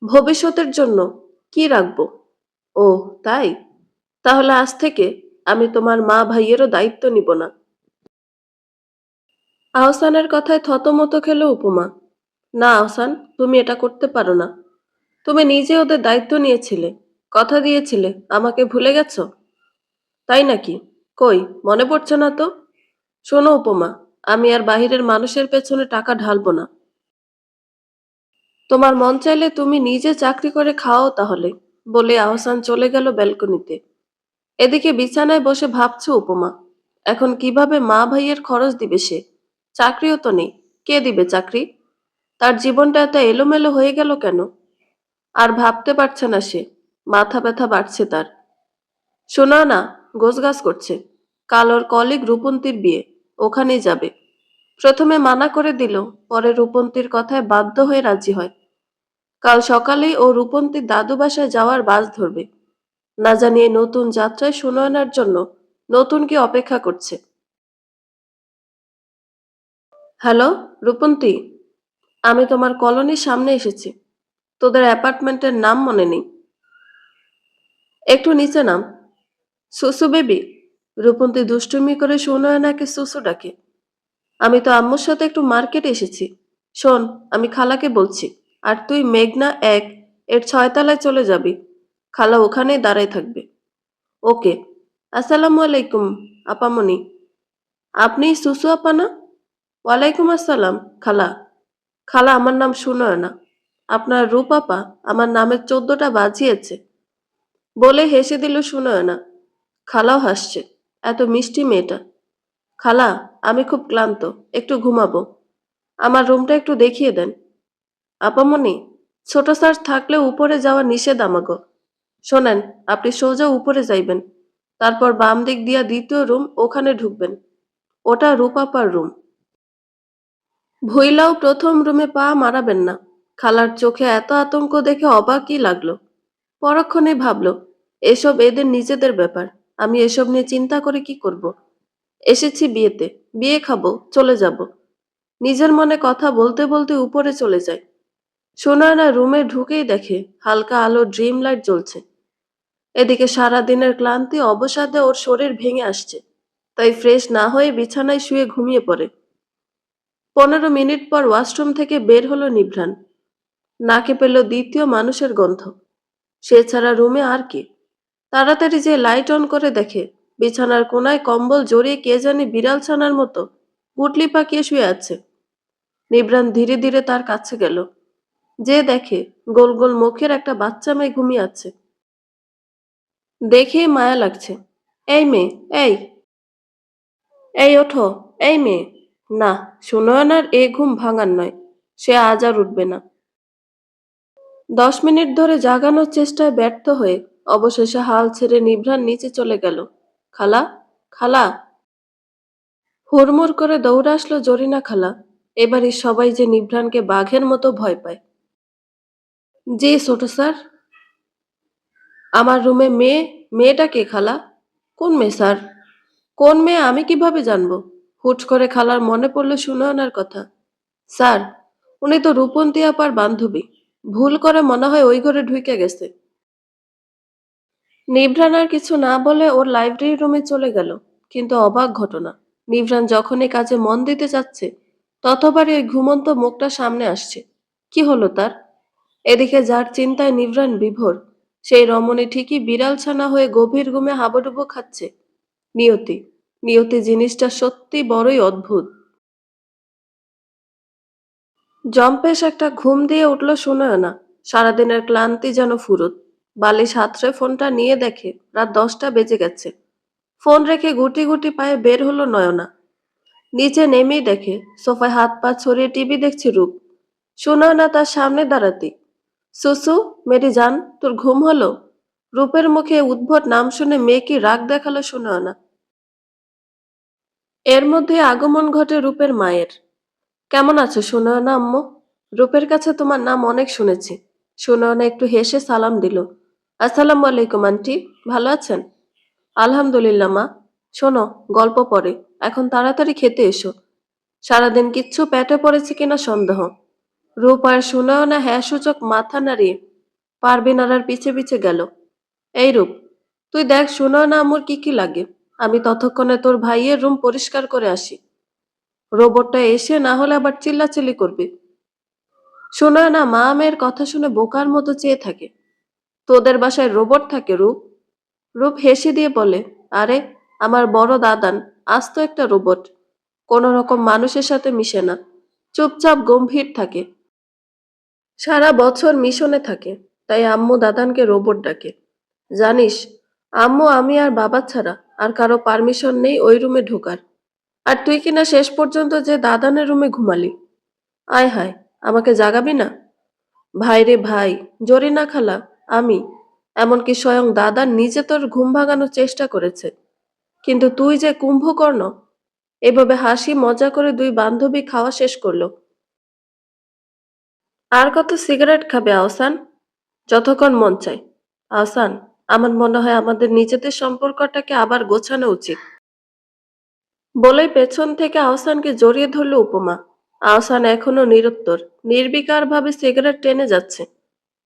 ভবিষ্যতের জন্য কি রাখবো? ও তাই? তাহলে আজ থেকে আমি তোমার মা ভাইয়েরও দায়িত্ব নিব না। আহসানের কথায় থতমত খেল উপমা। না আহসান, তুমি এটা করতে পারো না। তুমি নিজে ওদের দায়িত্ব নিয়েছিলে, কথা দিয়েছিলে, আমাকে ভুলে গেছো? তাই নাকি? কই, মনে পড়ছে না তো। শোনো উপমা, আমি আর বাহিরের মানুষের পেছনে টাকা ঢালবো না। তোমার মন চাইলে তুমি নিজে চাকরি করে খাও তাহলে, বলে আহসান চলে গেল ব্যালকনিতে। এদিকে বিছানায় বসে ভাবছে উপমা, এখন কিভাবে মা ভাইয়ের খরচ দিবে সে? চাকরিও তো নেই, কে দিবে চাকরি? তার জীবনটা এত এলোমেলো হয়ে গেল কেন? আর ভাবতে পারছে না সে, মাথা ব্যথা বাড়ছে তার। শোনা না, গোছগাছ করছে। কাল ওর কলিগ রূপন্তীর বিয়ে, ওখানেই যাবে। প্রথমে মানা করে দিল, পরে রূপন্তীর কথায় বাধ্য হয়ে রাজি হয়। কাল সকালেই ও রূপন্তীর দাদু বাসায় যাওয়ার বাস ধরবে। না জানিয়ে নতুন যাত্রায় সুনয়নার জন্য নতুন কি অপেক্ষা করছে। হ্যালো রূপন্তী, আমি তোমার কলোনির সামনে এসেছি। তোদের অ্যাপার্টমেন্টের নাম মনে নেই। একটু নিচে নাম। সুসু বেবি। রূপন্তী দুষ্টুমি করে সুনয়নাকে সুসু ডাকে। আমি তো আম্মুর সাথে একটু মার্কেটে এসেছি। শোন, আমি খালাকে বলছি, আর তুই মেঘনা 1 এর 6 তলায় চলে যাবি। খালা ওখানেই দাঁড়ায় থাকবে। ওকে। আসসালামু আলাইকুম আপামনি। আপনি সুসু আপা না? ওয়ালাইকুম আসসালাম খালা। খালা, আমার নাম সুনয়না। আপনার রূপ আপা আমার নামের 14টা বাজিয়েছে। বলে হেসে দিল সুনয়না। খালাও হাসছে। এত মিষ্টি মেয়েটা। খালা, আমি খুব ক্লান্ত, একটু ঘুমাবো। আমার রুমটা একটু দেখিয়ে দেন। আপামনি, ছোট স্যার থাকলে উপরে যাওয়া নিষেধ আমাগো। শোনেন, আপনি সোজা উপরে যাইবেন, তারপর বাম দিক দিয়া দ্বিতীয় রুম, ওখানে ঢুকবেন। ওটা রূপাপার রুম। ভুইলাও প্রথম রুমে পা মারাবেন না। খালার চোখে এত আতঙ্ক দেখে অবাকই লাগলো। পরক্ষণে ভাবলো, এসব এদের নিজেদের ব্যাপার, আমি এসব নিয়ে চিন্তা করে কি করব। এসেছি বিয়েতে, বিয়ে খাবো, চলে যাব। নিজের মনে কথা বলতে বলতে উপরে চলে যায়। সুনয়না রুমে ঢুকেই দেখে হালকা আলো ড্রিম লাইট জ্বলছে। এদিকে সারা দিনের ক্লান্তি অবসাদে ওর শরীর ভেঙে আসছে। তাই ফ্রেশ না হয়ে বিছানায় শুয়ে ঘুমিয়ে পড়ে। 15 মিনিট পর ওয়াশরুম থেকে বের হলো নিভ্রান। নাকে পেল দ্বিতীয় মানুষের গন্ধ। সে ছাড়া রুমে আর কে? তাড়াতাড়ি যে লাইট অন করে দেখে বিছানার কোনায় কম্বল জড়িয়ে কে জানি বিড়াল ছানার মতো গুটলি পাকিয়ে শুয়ে আছে। নিভ্রান ধীরে ধীরে তার কাছে গেল। যে দেখে গোল গোল মুখের একটা বাচ্চা মেয়ে ঘুমিয়ে আছে। দেখেই মায়া লাগছে। এই মেয়ে, এই, এই ওঠো, এই মেয়ে। না, সুনয়নার এ ঘুম ভাঙার নয়। সে আজ আর উঠবে না। 10 মিনিট ধরে জাগানোর চেষ্টায় ব্যর্থ হয়ে অবশেষে হাল ছেড়ে নিভ্রান নিচে চলে গেল। খালা, খালা। হুড়মুড় করে দৌড়ে আসলো জরিনা খালা। এবারই সবাই যে নিভ্রানকে বাঘের মতো ভয় পায়। জি ছোট স্যার। আমার রুমে মেয়ে, মেয়েটা কে খালা? কোন মেয়ে স্যার? কোন মেয়ে আমি কিভাবে জানবো? হুট করে খালার মনে পড়ল সুনয়নার কথা। স্যার, উনি তো রূপন্তী আপার বান্ধবী। ভুল করে মনে হয় ওই ঘরে ঢুকে গেছে। নিভ্রান আর কিছু না বলে ওর লাইব্রেরি রুমে চলে গেল। কিন্তু অবাক ঘটনা, নিভ্রান যখনই কাজে মন দিতে যাচ্ছে ততবারই ওই ঘুমন্ত মুখটা সামনে আসছে। কি হলো তার? এদিকে যার চিন্তায় নিভ্রান বিভোর, সেই রমণী ঠিকই বিড়াল ছানা হয়ে গভীর ঘুমে হাবুডুবু খাচ্ছে। নিয়তি, নিয়তি জিনিসটা সত্যি বড়ই অদ্ভুত। জম্পেশ একটা ঘুম দিয়ে উঠল সুনয়না। সারাদিনের ক্লান্তি যেন ফুরুত। বালিশ হাতড়ে ফোনটা নিয়ে দেখে রাত 10টা বেজে গেছে। ফোন রেখে গুটি গুটি পায়ে বের হলো নয়না। নিচে নেমেই দেখে সোফায় হাত পা ছড়িয়ে টিভি দেখছে রূপ। সুনয়না তার সামনে দাঁড়াতি। সুসু, মেরি জান, তোর ঘুম হলো? রূপের মুখে উদ্ভট নাম শুনে মেয়ে কি রাগ দেখালো সুনয়না। এর মধ্যে আগমন ঘটে রূপের মায়ের। কেমন আছো সুনয়না আম্মু? রূপের কাছে তোমার নাম অনেক শুনেছি। সুনয়না একটু হেসে সালাম দিল। আসসালামু আলাইকুম আন্টি, ভালো আছেন? আলহামদুলিল্লাহ মা। শোনো, গল্প পড়ে, এখন তাড়াতাড়ি খেতে এসো। সারাদিন কিচ্ছু পেটে পড়েছে কিনা সন্দেহ। রূপ আর সুনয়না হ্যাঁ সূচক মাথা নাড়িয়ে পারবিন আরার পিছে পিছে গেল। এই রূপ, তুই দেখ সুনয়না আম্মুর কি কি লাগে। আমি ততক্ষণে তোর ভাইয়ের রুম পরিষ্কার করে আসি। রোবটটা এসে না হলে আবার চিল্লাচিল্লি করবে। সুনয়না মা মেয়ের কথা শুনে বোকার মতো চেয়ে থাকে। তোদের বাসায় রোবট থাকে রূপ? রূপ হেসে দিয়ে বলে, আরে, আমার বড় দাদান আস্ত একটা রোবট। কোন রকম মানুষের সাথে মিশে না, চুপচাপ গম্ভীর থাকে। সারা বছর মিশনে থাকে, তাই আম্মু দাদানকে রোবট ডাকে। জানিস, আম্মু আমি আর বাবা ছাড়া আর কারো পারমিশন নেই ওই রুমে ঢোকার। আর তুই কিনা শেষ পর্যন্ত যে দাদানের রুমে ঘুমালি। আয় হায়, আমাকে জাগাবি না? ভাই রে ভাই, জরিনা খালা, আমি, এমনকি স্বয়ং দাদা নিজে তোর ঘুম ভাঙানোর চেষ্টা করেছে। কিন্তু তুই যে কুম্ভকর্ণ। এভাবে হাসি মজা করে দুই বান্ধবী খাওয়া শেষ করলো। আর কত সিগারেট খাবে আহসান? যতক্ষণ মন চায়। আহসান, আমার মনে হয় আমাদের নিজেদের সম্পর্কটাকে আবার গোছানো উচিত। বলেই পেছন থেকে আহসানকে জড়িয়ে ধরল উপমা। আহসান এখনো নিরুত্তর, নির্বিকার ভাবে সিগারেট টেনে যাচ্ছে।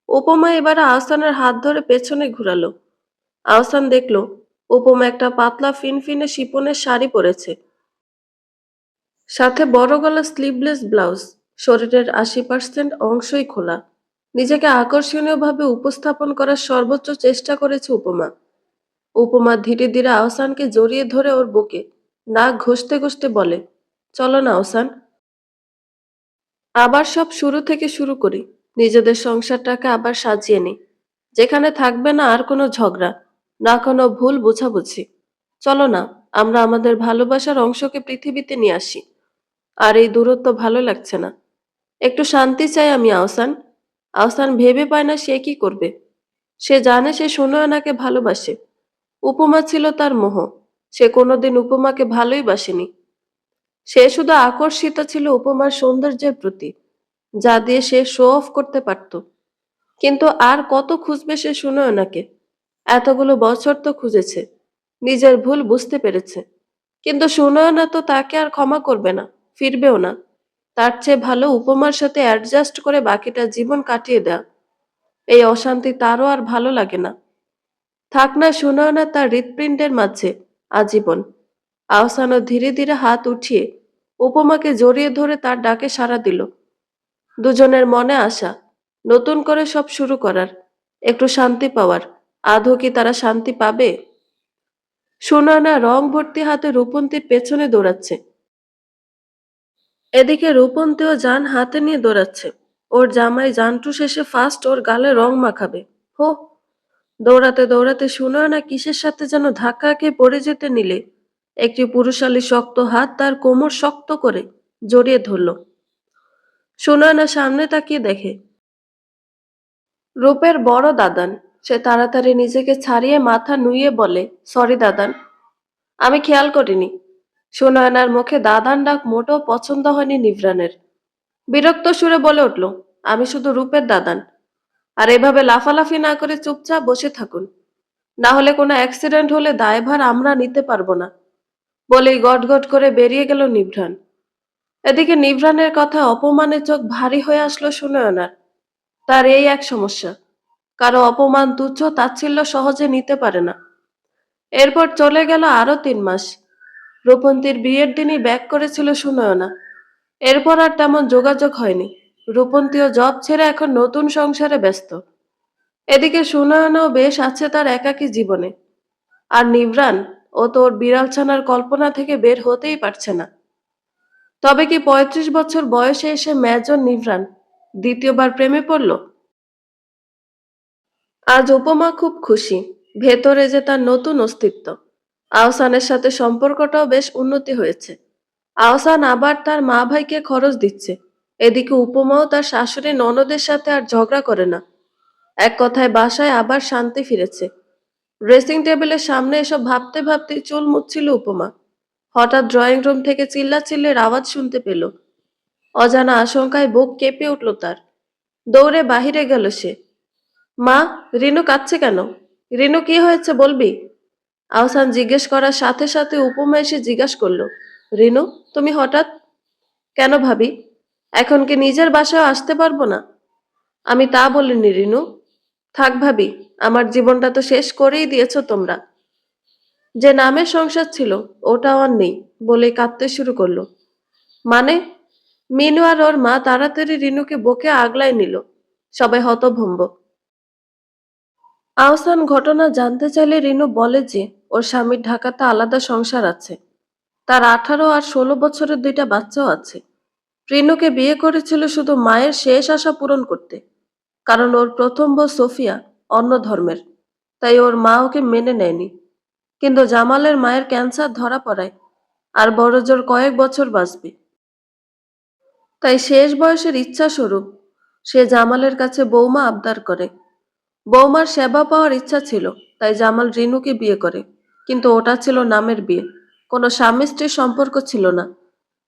উপমা এবার আহসানের হাত ধরে পেছনে ঘুরালো। আহসান দেখল উপমা একটা পাতলা ফিনফিনে শিপনের শাড়ি পরেছে, সাথে বড় গলা স্লিভলেস ব্লাউজ। শরীরের 80% অংশই খোলা। নিজেকে আকর্ষণীয়ভাবে উপস্থাপন করার সর্বোচ্চ চেষ্টা করেছে উপমা। উপমা ধীরে ধীরে আহসানকে জড়িয়ে ধরে ওর বুকে নাক ঘষতে ঘষতে বলে, চলো না আহসান, আবার সব শুরু থেকে শুরু করি। নিজেদের সংসারটাকে আবার সাজিয়ে নিই, যেখানে থাকবে না আর কোনো ঝগড়া, না কোনো ভুল বোঝাবুঝি। চলো না, আমরা আমাদের ভালোবাসার অংশকে পৃথিবীতে নিয়ে আসি। আর এই দূরত্ব ভালো লাগছে না। একটু শান্তি চাই আমি আহসান। আহসান ভেবে পায় না সে কি করবে। সে জানে সে সুনয়নাকে ভালোবাসে। উপমা ছিল তার মোহ। সে কোনোদিন উপমাকে ভালোই বাসেনি। সে শুধু আকর্ষিত ছিল উপমার সৌন্দর্যের প্রতি, যা দিয়ে সে শো অফ করতে পারত। কিন্তু আর কত খুঁজবে সে সুনয়নাকে? এতগুলো বছর তো খুঁজেছে, নিজের ভুল বুঝতে পেরেছে। কিন্তু সুনয়না তো তাকে আর ক্ষমা করবে না, ফিরবেও না। তার চেয়ে ভালো উপমার সাথে অ্যাডজাস্ট করে বাকিটা জীবন কাটিয়ে দেয়া। এই অশান্তি তারও আর ভালো লাগে না। থাক না সুনয়না তার হৃৎপিণ্ডের মাঝে আজীবন। আহসানও ধীরে ধীরে হাত উঠিয়ে উপমাকে জড়িয়ে ধরে তার ডাকে সাড়া দিল। দুজনের মনে আশা, নতুন করে সব শুরু করার, একটু শান্তি পাওয়ার। আদৌ কি তারা শান্তি পাবে? সুনয়না রং ভর্তি হাতে রূপন্তীর পেছনে দৌড়াচ্ছে। এদিকে রূপন্তীও জান হাতে নিয়ে দৌড়াচ্ছে। ওর জামাই জান্টু শেষে ফার্স্ট ওর গালে রং মাখাবে। হো! দৌড়াতে দৌড়াতে সুনয়না কিসের সাথে যেন ধাক্কা খেয়ে পড়ে যেতে নিলে একটি পুরুষালী শক্ত হাত তার কোমর শক্ত করে জড়িয়ে ধরল। সুনয়না সামনে তাকিয়ে দেখে রূপের বড় দাদান। সে তাড়াতাড়ি নিজেকে ছাড়িয়ে মাথা নুইয়ে বলে, সরি দাদান, আমি খেয়াল করিনি। সুনয়নার মুখে দাদান ডাক মোটেও পছন্দ হয়নি নিভরানের। বিরক্ত সুরে বলে উঠল, আমি শুধু রূপের দাদান। আর এভাবে লাফালাফি না করে চুপচাপ বসে থাকুন, না হলে কোনো অ্যাক্সিডেন্ট হলে দায়ভার আমরা নিতে পারবো না। বলেই গটগট করে বেরিয়ে গেল নিভ্রান। এদিকে নিভ্রানের কথা অপমানে চোখ ভারী হয়ে আসলো সুনয়নার। তার এই এক সমস্যা, কারো অপমান তুচ্ছ তাচ্ছিল্য সহজে নিতে পারে না। এরপর চলে গেল আরো 3 মাস। রূপন্তীর বিয়ের দিনই ব্যাক করেছিল সুনয়না। এরপর আর তেমন যোগাযোগ হয়নি। রূপন্তীও জব ছেড়ে এখন নতুন সংসারে ব্যস্ত। এদিকে সুনয়নাও বেশ আছে তার একাকী জীবনে। আর নিভরান, ও তো ওর বিড়াল ছানার কল্পনা থেকে বের হতেই পারছে না। তবে কি 35 বছর বয়সে এসে মেজর নিভরান দ্বিতীয়বার প্রেমে পড়ল? আজ উপমা খুব খুশি, ভেতরে যে তার নতুন অস্তিত্ব। আহসানের সাথে সম্পর্কটাও বেশ উন্নতি হয়েছে। আহসান আবার তার মা ভাইকে খরচ দিচ্ছে। এদিকে উপমাও তার শাশুড়ি ননদের সাথে আর ঝগড়া করে না। এক কথায় বাসায় আবার শান্তি ফিরেছে। ড্রেসিং টেবিলের সামনে এসব ভাবতে ভাবতে চুল মুছছিল উপমা। হঠাৎ ড্রয়িং রুম থেকে চিল্লাচিল্লির আওয়াজ শুনতে পেল। অজানা আশঙ্কায় বুক কেঁপে উঠল তার। দৌড়ে বাহিরে গেল সে। মা, রিনু কাঁদছে কেন? রিনু, কি হয়েছে বলবি? আহসান জিজ্ঞেস করার সাথে সাথে উপমা এসে জিজ্ঞাসা করলো, রিনু, তুমি হঠাৎ? কেন ভাবি? এখন কি নিজের বাসায় আসতে পারবো না? আমি তা বলিনি রিনু। থাক ভাবি, আমার জীবনটা তো শেষ করেই দিয়েছো তোমরা। যে নামের সংসার ছিল ওটাও আর নেই, বলে কাঁদতে শুরু করলো। মানে? মিনু আর ওর মা তাড়াতাড়ি রিনুকে বুকে আগলায় নিল। সবাই হতভম্ব। আহসান ঘটনা জানতে চাইলে রিনু বলে যে ওর স্বামীর ঢাকাতে আলাদা সংসার আছে। তার 18 আর 16 বছরের 2টা বাচ্চাও আছে। রিনুকে বিয়ে করেছিল শুধু মায়ের শেষ আশা পূরণ করতে। কারণ ওর প্রথম বউ সোফিয়া অন্য ধর্মের, তাই ওর মা ওকে মেনে নেয়নি। কিন্তু জামালের মায়ের ক্যান্সার ধরা পড়ায় আর বড়জোর কয়েক বছর বাঁচবে। তাই শেষ বয়সের ইচ্ছা স্বরূপ সে জামালের কাছে বৌমা আবদার করে। বৌমার সেবা পাওয়ার ইচ্ছা ছিল, তাই জামাল রিনুকে বিয়ে করে। কিন্তু ওটা ছিল নামের বিয়ে, কোনো স্বামী স্ত্রীর সম্পর্ক ছিল না।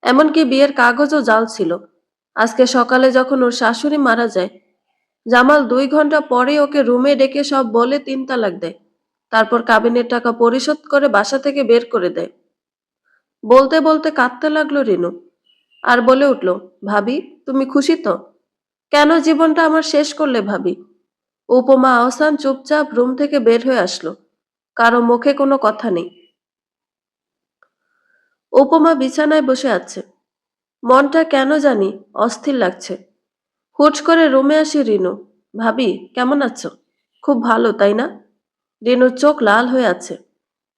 এমনকি বিয়ের কাগজও জাল ছিল। আজকে সকালে যখন ওর শাশুড়ি মারা যায়, জামাল 2 ঘন্টা পরে ওকে রুমে ডেকে সব বলে 3 তালাক দেয়। তারপর কাবিনের টাকা পরিশোধ করে বাসা থেকে বের করে দেয়। বলতে বলতে কাঁদতে লাগলো রিনু। আর বলে উঠল, ভাবি, তুমি খুশি তো? কেন জীবনটা আমার শেষ করলে ভাবি? উপমা আহসান চুপচাপ রুম থেকে বের হয়ে আসলো। কারো মুখে কোনো কথা নেই। উপমা বিছানায় বসে আছে। মনটা কেন জানি অস্থির লাগছে। হুট করে রুমে আসি রিনু। ভাবি, কেমন আছো? খুব ভালো, তাই না? রিনুর চোখ লাল হয়ে আছে।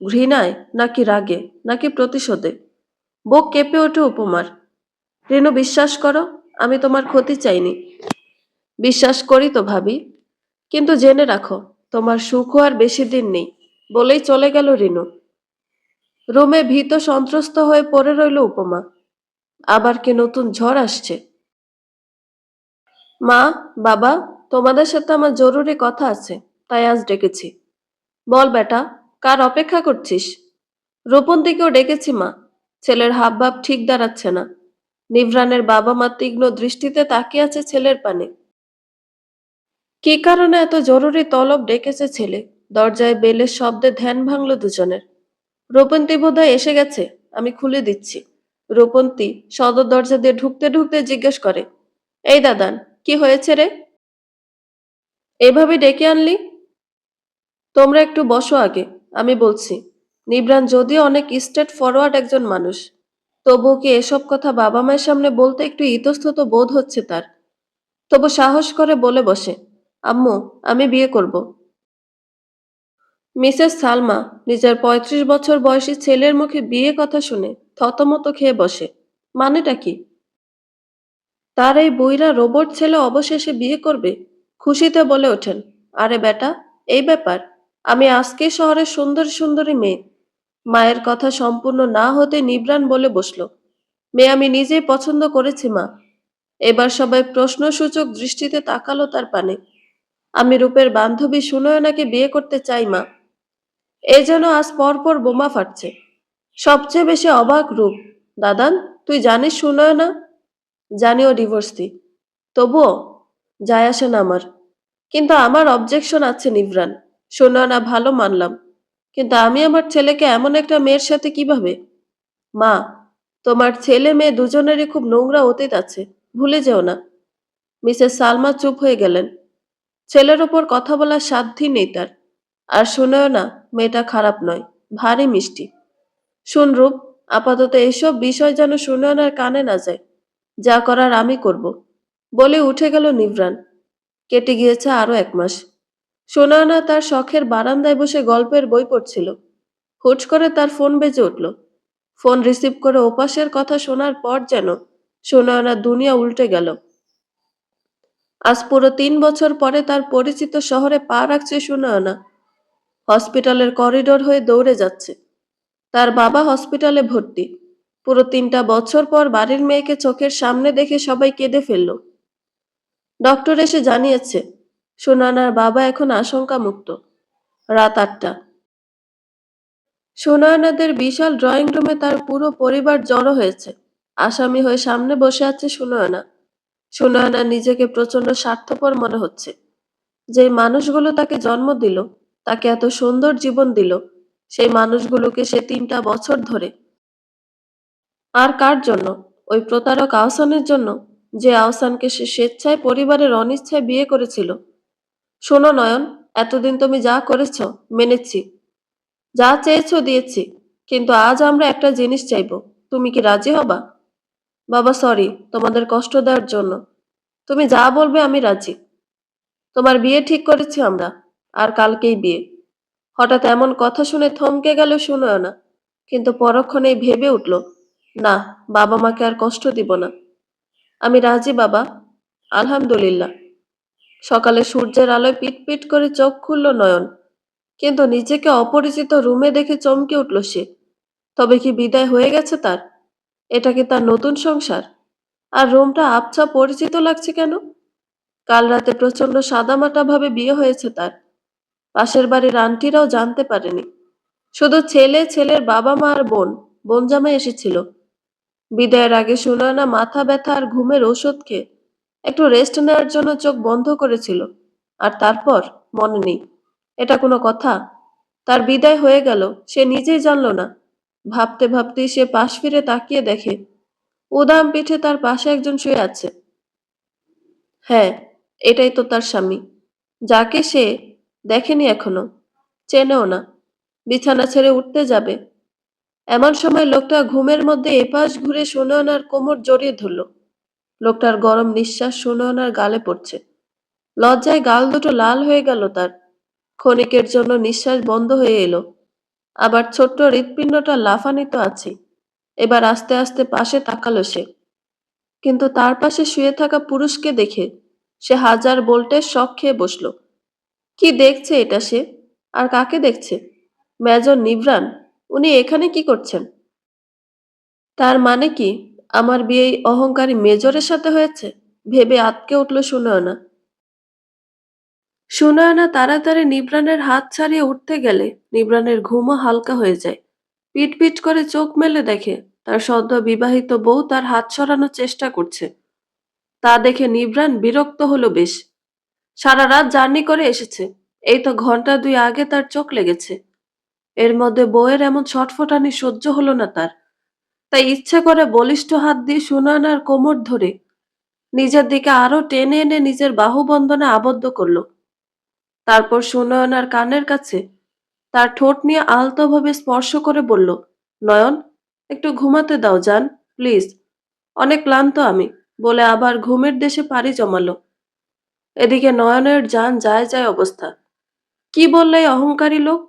ঘৃণায় নাকি রাগে নাকি প্রতিশোধে? বুক কেঁপে ওঠে উপমার। রিনু, বিশ্বাস করো, আমি তোমার ক্ষতি চাইনি। বিশ্বাস করি তো ভাবি, কিন্তু জেনে রাখো, তোমার সুখও আর বেশি দিন নেই। বলেই চলে গেল রিনু। রুমে ভীত সন্ত্রস্ত হয়ে পড়ে রইল উপমা। আবার কি নতুন ঝড় আসছে? মা, বাবা, তোমাদের সাথে আমার জরুরি কথা আছে, তাই আজ ডেকেছি। বল বেটা, কার অপেক্ষা করছিস? রূপন্তীকেও ডেকেছি মা। ছেলের হাবভাব ঠিক দাঁড়াচ্ছে না। নিভরানের বাবা মা তীক্ষ্ণ দৃষ্টিতে তাকিয়ে আছে ছেলের পানে। কি কারণে এত জরুরি তলব ডেকেছে ছেলে? দরজায় বেলের শব্দে ধ্যান ভাঙল দুজনের। রূপন্তী বোধহয় এসে গেছে, আমি খুলে দিচ্ছি। রূপন্তী সদর দরজা দিয়ে ঢুকতে ঢুকতে জিজ্ঞেস করে, এই দাদান, কি হয়েছে রে? এভাবে ডেকে আনলি? তোমরা একটু বসো আগে, আমি বলছি। নিবরান যদিও অনেক স্ট্রেট ফরওয়ার্ড একজন মানুষ, তবুও কি এসব কথা বাবা মায়ের সামনে বলতে একটু ইতস্তত বোধ হচ্ছে তার। তবু সাহস করে বলে বসে, আম্মু, আমি বিয়ে করব। মিসেস সালমা নিজের ৩৫ বছর বয়সী ছেলের মুখে বিয়ে কথা শুনে থতমত খেয়ে বসে। মানেটা কি? তার এই বুইড়া রোবট ছেলে অবশেষে বিয়ে করবে? খুশিতে বলে ওঠেন, আরে বেটা, এই ব্যাপার! আমি আজকে শহরের সুন্দরী সুন্দরী মেয়ে। মায়ের কথা সম্পূর্ণ না হতে নিবরান বলে বসলো, মেয়ে আমি নিজেই পছন্দ করেছি মা। এবার সবাই প্রশ্নসূচক দৃষ্টিতে তাকালো তার পানে। আমি রূপের বান্ধবী সুনয়নাকে বিয়ে করতে চাই মা। এ যেন আজ পরপর বোমা ফাটছে। সবচেয়ে বেশি অবাক রূপ। দাদান, তুই জানিস সুনয়না? জানিও ডিভোর্সি। তবুও যায় আসে না আমার। কিন্তু আমার অবজেকশন আছে নিভরান। সুনয়না ভালো মানলাম, কিন্তু আমি আমার ছেলেকে এমন একটা মেয়ের সাথে কিভাবে? মা, তোমার ছেলে মেয়ে দুজনেরই খুব নোংরা অতীত আছে, ভুলে যেও না। মিসেস সালমা চুপ হয়ে গেলেন। ছেলের ওপর কথা বলার সাধ্যই নেই তার। আর শুনেও না, মেয়েটা খারাপ নয়, ভারী মিষ্টি। শুন রূপ, আপাতত এসব বিষয় যেন সুনয়নার কানে না যায়। যা করার আমি করব। বলে উঠে গেল নিভরান। কেটে গিয়েছে আরো ১ মাস। সুনয়না তার শখের বারান্দায় বসে গল্পের বই পড়ছিল। হুট করে তার ফোন বেজে উঠল। ফোন রিসিভ করে ওপাশের কথা শোনার পর যেন সুনয়নার দুনিয়া উল্টে গেল। আজ পুরো ৩ বছর পরে তার পরিচিত শহরে পা রাখছে সুনয়না। হসপিটালের করিডোর হয়ে দৌড়ে যাচ্ছে। তার বাবা হসপিটালে ভর্তি। পুরো ৩টা বছর পর বাড়ির মেয়েকে চোখের সামনে দেখে সবাই কেঁদে ফেলল। ডক্টর এসে জানিয়েছে সুনয়নার বাবা এখন আশঙ্কা মুক্ত। রাত ৮টা। সুনয়নাদের বিশাল ড্রয়িং রুমে তার পুরো পরিবার জড়ো হয়েছে। আসামি হয়ে সামনে বসে আছে সুনয়না। সুনয়না নিজেকে প্রচন্ড স্বার্থপর মনে হচ্ছে। যে মানুষগুলো তাকে জন্ম দিল, তাকে এত সুন্দর জীবন দিল, সেই মানুষগুলোকে সে ৩টা বছর ধরে। আর কার জন্য? ওই প্রতারক আহসানের জন্য, যে আহসানকে সে স্বেচ্ছায় পরিবারের অনিচ্ছায় বিয়ে করেছিল। শোনো নয়ন, এতদিন তুমি যা করেছ মেনেছি, যা চেয়েছো দিয়েছি, কিন্তু আজ আমরা একটা জিনিস চাইবো। তুমি কি রাজি হবা? বাবা সরি তোমাদের কষ্ট দেওয়ার জন্য। তুমি যা বলবে আমি রাজি। তোমার বিয়ে ঠিক করেছি আমরা, আর কালকেই বিয়ে। হঠাৎ এমন কথা শুনে থমকে গেল সুনয়না, কিন্তু পরক্ষণেই ভেবে উঠল, না, বাবা মাকে আর কষ্ট দিব না। আমি রাজি বাবা। আলহামদুলিল্লাহ। সকালে সূর্যের আলোয় পিট পিট করে চোখ খুলল নয়ন, কিন্তু নিজেকে অপরিচিত রুমে দেখে চমকে উঠল সে। তবে কি বিদায় হয়ে গেছে তার? এটা কি তার নতুন সংসার? আর রুমটা আবছা পরিচিত লাগছে কেন? কাল রাতে প্রচন্ড সাদামাটা ভাবে বিয়ে হয়েছে তার। পাশের বাড়ির আন্টিরাও জানতে পারেনি। শুধু ছেলে, ছেলের বাবা মা আর বোন, বোন জামাই এসেছিল। বিদায়ের আগে সুনয়না মাথা ব্যথা আর ঘুমের ওষুধ খেয়ে একটু রেস্ট নেওয়ার জন্য চোখ বন্ধ করেছিল। আর তারপর মনে নেই। এটা কোনো কথা? তার বিদায় হয়ে গেল, সে নিজেই জানল না। ভাবতে ভাবতেই সে পাশ ফিরে তাকিয়ে দেখে উদাম পিঠে তার পাশে একজন শুয়ে আছে। হ্যাঁ, এটাই তো তার স্বামী, যাকে সে দেখেনি এখনো, চেনেও না। বিছানা ছেড়ে উঠতে যাবে, এমন সময় লোকটা ঘুমের মধ্যে এপাশ ঘুরে সুনয়নার কোমর জড়িয়ে ধরল। লোকটার গরম নিঃশ্বাস সুনয়নার গালে পড়ছে। লজ্জায় গাল দুটো লাল হয়ে গেল তার। ক্ষণিকের জন্য নিঃশ্বাস বন্ধ হয়ে এলো। আবার ছোট্ট হৃৎপিণ্ডটা লাফানি তো আছে। এবার আস্তে আস্তে পাশে তাকালো সে, কিন্তু তার পাশে শুয়ে থাকা পুরুষকে দেখে সে হাজার ভোল্টের শক খেয়ে বসল। কি দেখছে এটা সে? আর কাকে দেখছে? মেজর নিভরান। উনি এখানে কি করছেন? তার মানে কি আমার বিয়ে এই অহংকারী মেজরের সাথে হয়েছে? ভেবে আঁতকে উঠল সুনয়না। সুনয়না তাড়াতাড়ি নিবরানের হাত ছাড়িয়ে উঠতে গেলে নিবরানের ঘুমও হালকা হয়ে যায়। পিট পিট করে চোখ মেলে দেখে তার সদ্য বিবাহিত বউ তার হাত সরানোর চেষ্টা করছে। তা দেখে নিবরান বিরক্ত হলো বেশ। সারা রাত জার্নি করে এসেছে, এই তো ঘন্টা ২ আগে তার চোখ লেগেছে। এর মধ্যে বউয়ের এমন ছটফটানি সহ্য হলো না তার। তাই ইচ্ছে করে বলিষ্ঠ হাত দিয়ে সুনয়নার কোমর ধরে নিজের দিকে আরো টেনে এনে নিজের বাহুবন্ধনে আবদ্ধ করলো। তারপর সুনয়নার কানের কাছে তার ঠোঁট নিয়ে আলতোভাবে স্পর্শ করে বলল, নয়ন, একটু ঘুমাতে দাও জান, প্লিজ। অনেক ক্লান্ত আমি, বলে আবার ঘুমের দেশে পাড়ি জমালো। এদিকে নয়নের জান যায় যায় অবস্থা। কি বললে এই অহংকারী লোক?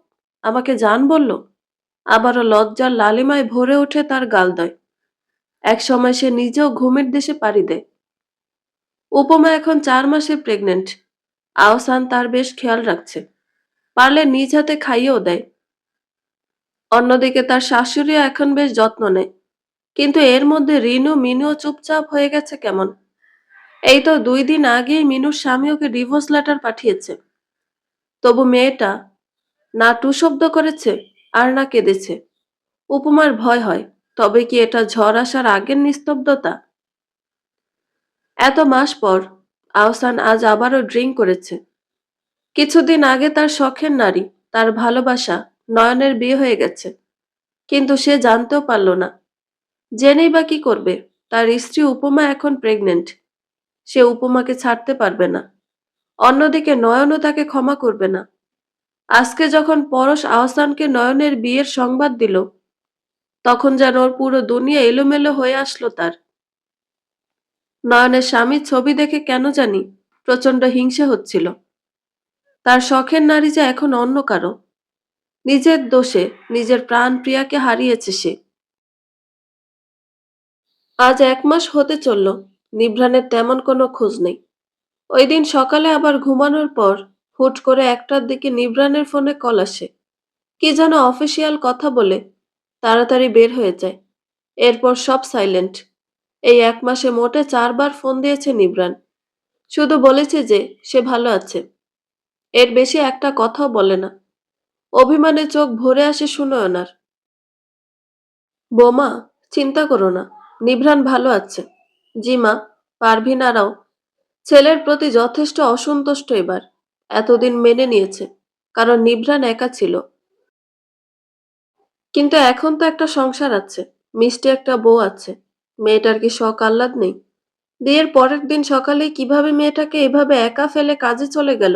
আমাকে জান বলল। আবারও লজ্জার লালিমায় ভরে ওঠে তার গালদয়। একসময় সে নিজেও ঘুমের দেশে পাড়ি দেয়। উপমা এখন 4 মাসের প্রেগনেন্ট। আহসান তার বেশ খেয়াল রাখছে, পারলে নিজ হাতে খাইয়েও দেয়। অন্যদিকে তার শাশুড়িও এখন বেশ যত্ন নেয়। কিন্তু এর মধ্যে রিনু মিনুও চুপচাপ হয়ে গেছে কেমন। এই তো 2 দিন আগেই মিনুর স্বামী ওকে ডিভোর্স লেটার পাঠিয়েছে। তবু মেয়েটা না টু শব্দ করেছে আর না কেঁদেছে। উপমার ভয় হয়, তবে কি এটা ঝড় আসার আগের নিস্তব্ধতা? এত মাস পর আহসান আজ আবারও ড্রিঙ্ক করেছে। কিছুদিন আগে তার শখের নারী, তার ভালোবাসা নয়নের বিয়ে হয়ে গেছে, কিন্তু সে জানতেও পারল না। জেনেই বা কি করবে? তার স্ত্রী উপমা এখন প্রেগনেন্ট। সে উপমাকে ছাড়তে পারবে না। অন্যদিকে নয়নও তাকে ক্ষমা করবে না। আজকে যখন পরশ আহসানকে নয়নের বিয়ের সংবাদ দিল, তখন যেন ওর পুরো দুনিয়া এলোমেলো হয়ে আসলো তার। নয়নের স্বামীর ছবি দেখে কেন জানি প্রচন্ড হিংসে হচ্ছিল। তার শখের নারী যে এখন অন্য কারো। নিজের দোষে নিজের প্রাণ প্রিয়াকে হারিয়েছে সে। আজ 1 মাস হতে চলল, নিভ্রানের তেমন কোনো খোঁজ নেই। ওই দিন সকালে আবার ঘুমানোর পর হুট করে 1টার দিকে নিভ্রানের ফোনে কল আসে। কি যেন অফিসিয়াল কথা বলে তাড়াতাড়ি বের হয়ে যায়। এরপর সব সাইলেন্ট। এই 1 মাসে মোটে 4বার ফোন দিয়েছে নিভ্রান। শুধু বলেছে যে সে ভালো আছে। এর বেশি একটা কথাও বলে না। অভিমানে চোখ ভরে আসে সুনয়নার। বোমা, চিন্তা করো না, নিভ্রান ভালো আছে। জি মা। পারভিন আরাও ছেলের প্রতি যথেষ্ট অসন্তুষ্ট এবার। এতদিন মেনে নিয়েছে, কারণ নিভ্রান একা ছিল। কিন্তু এখন তো একটা সংসার আছে, মিষ্টি একটা বউ আছে। মেয়েটার কি শখ আহ্লাদ নেই? বিয়ের পরের দিন সকালেই কিভাবে মেয়েটাকে এভাবে একা ফেলে কাজে চলে গেল।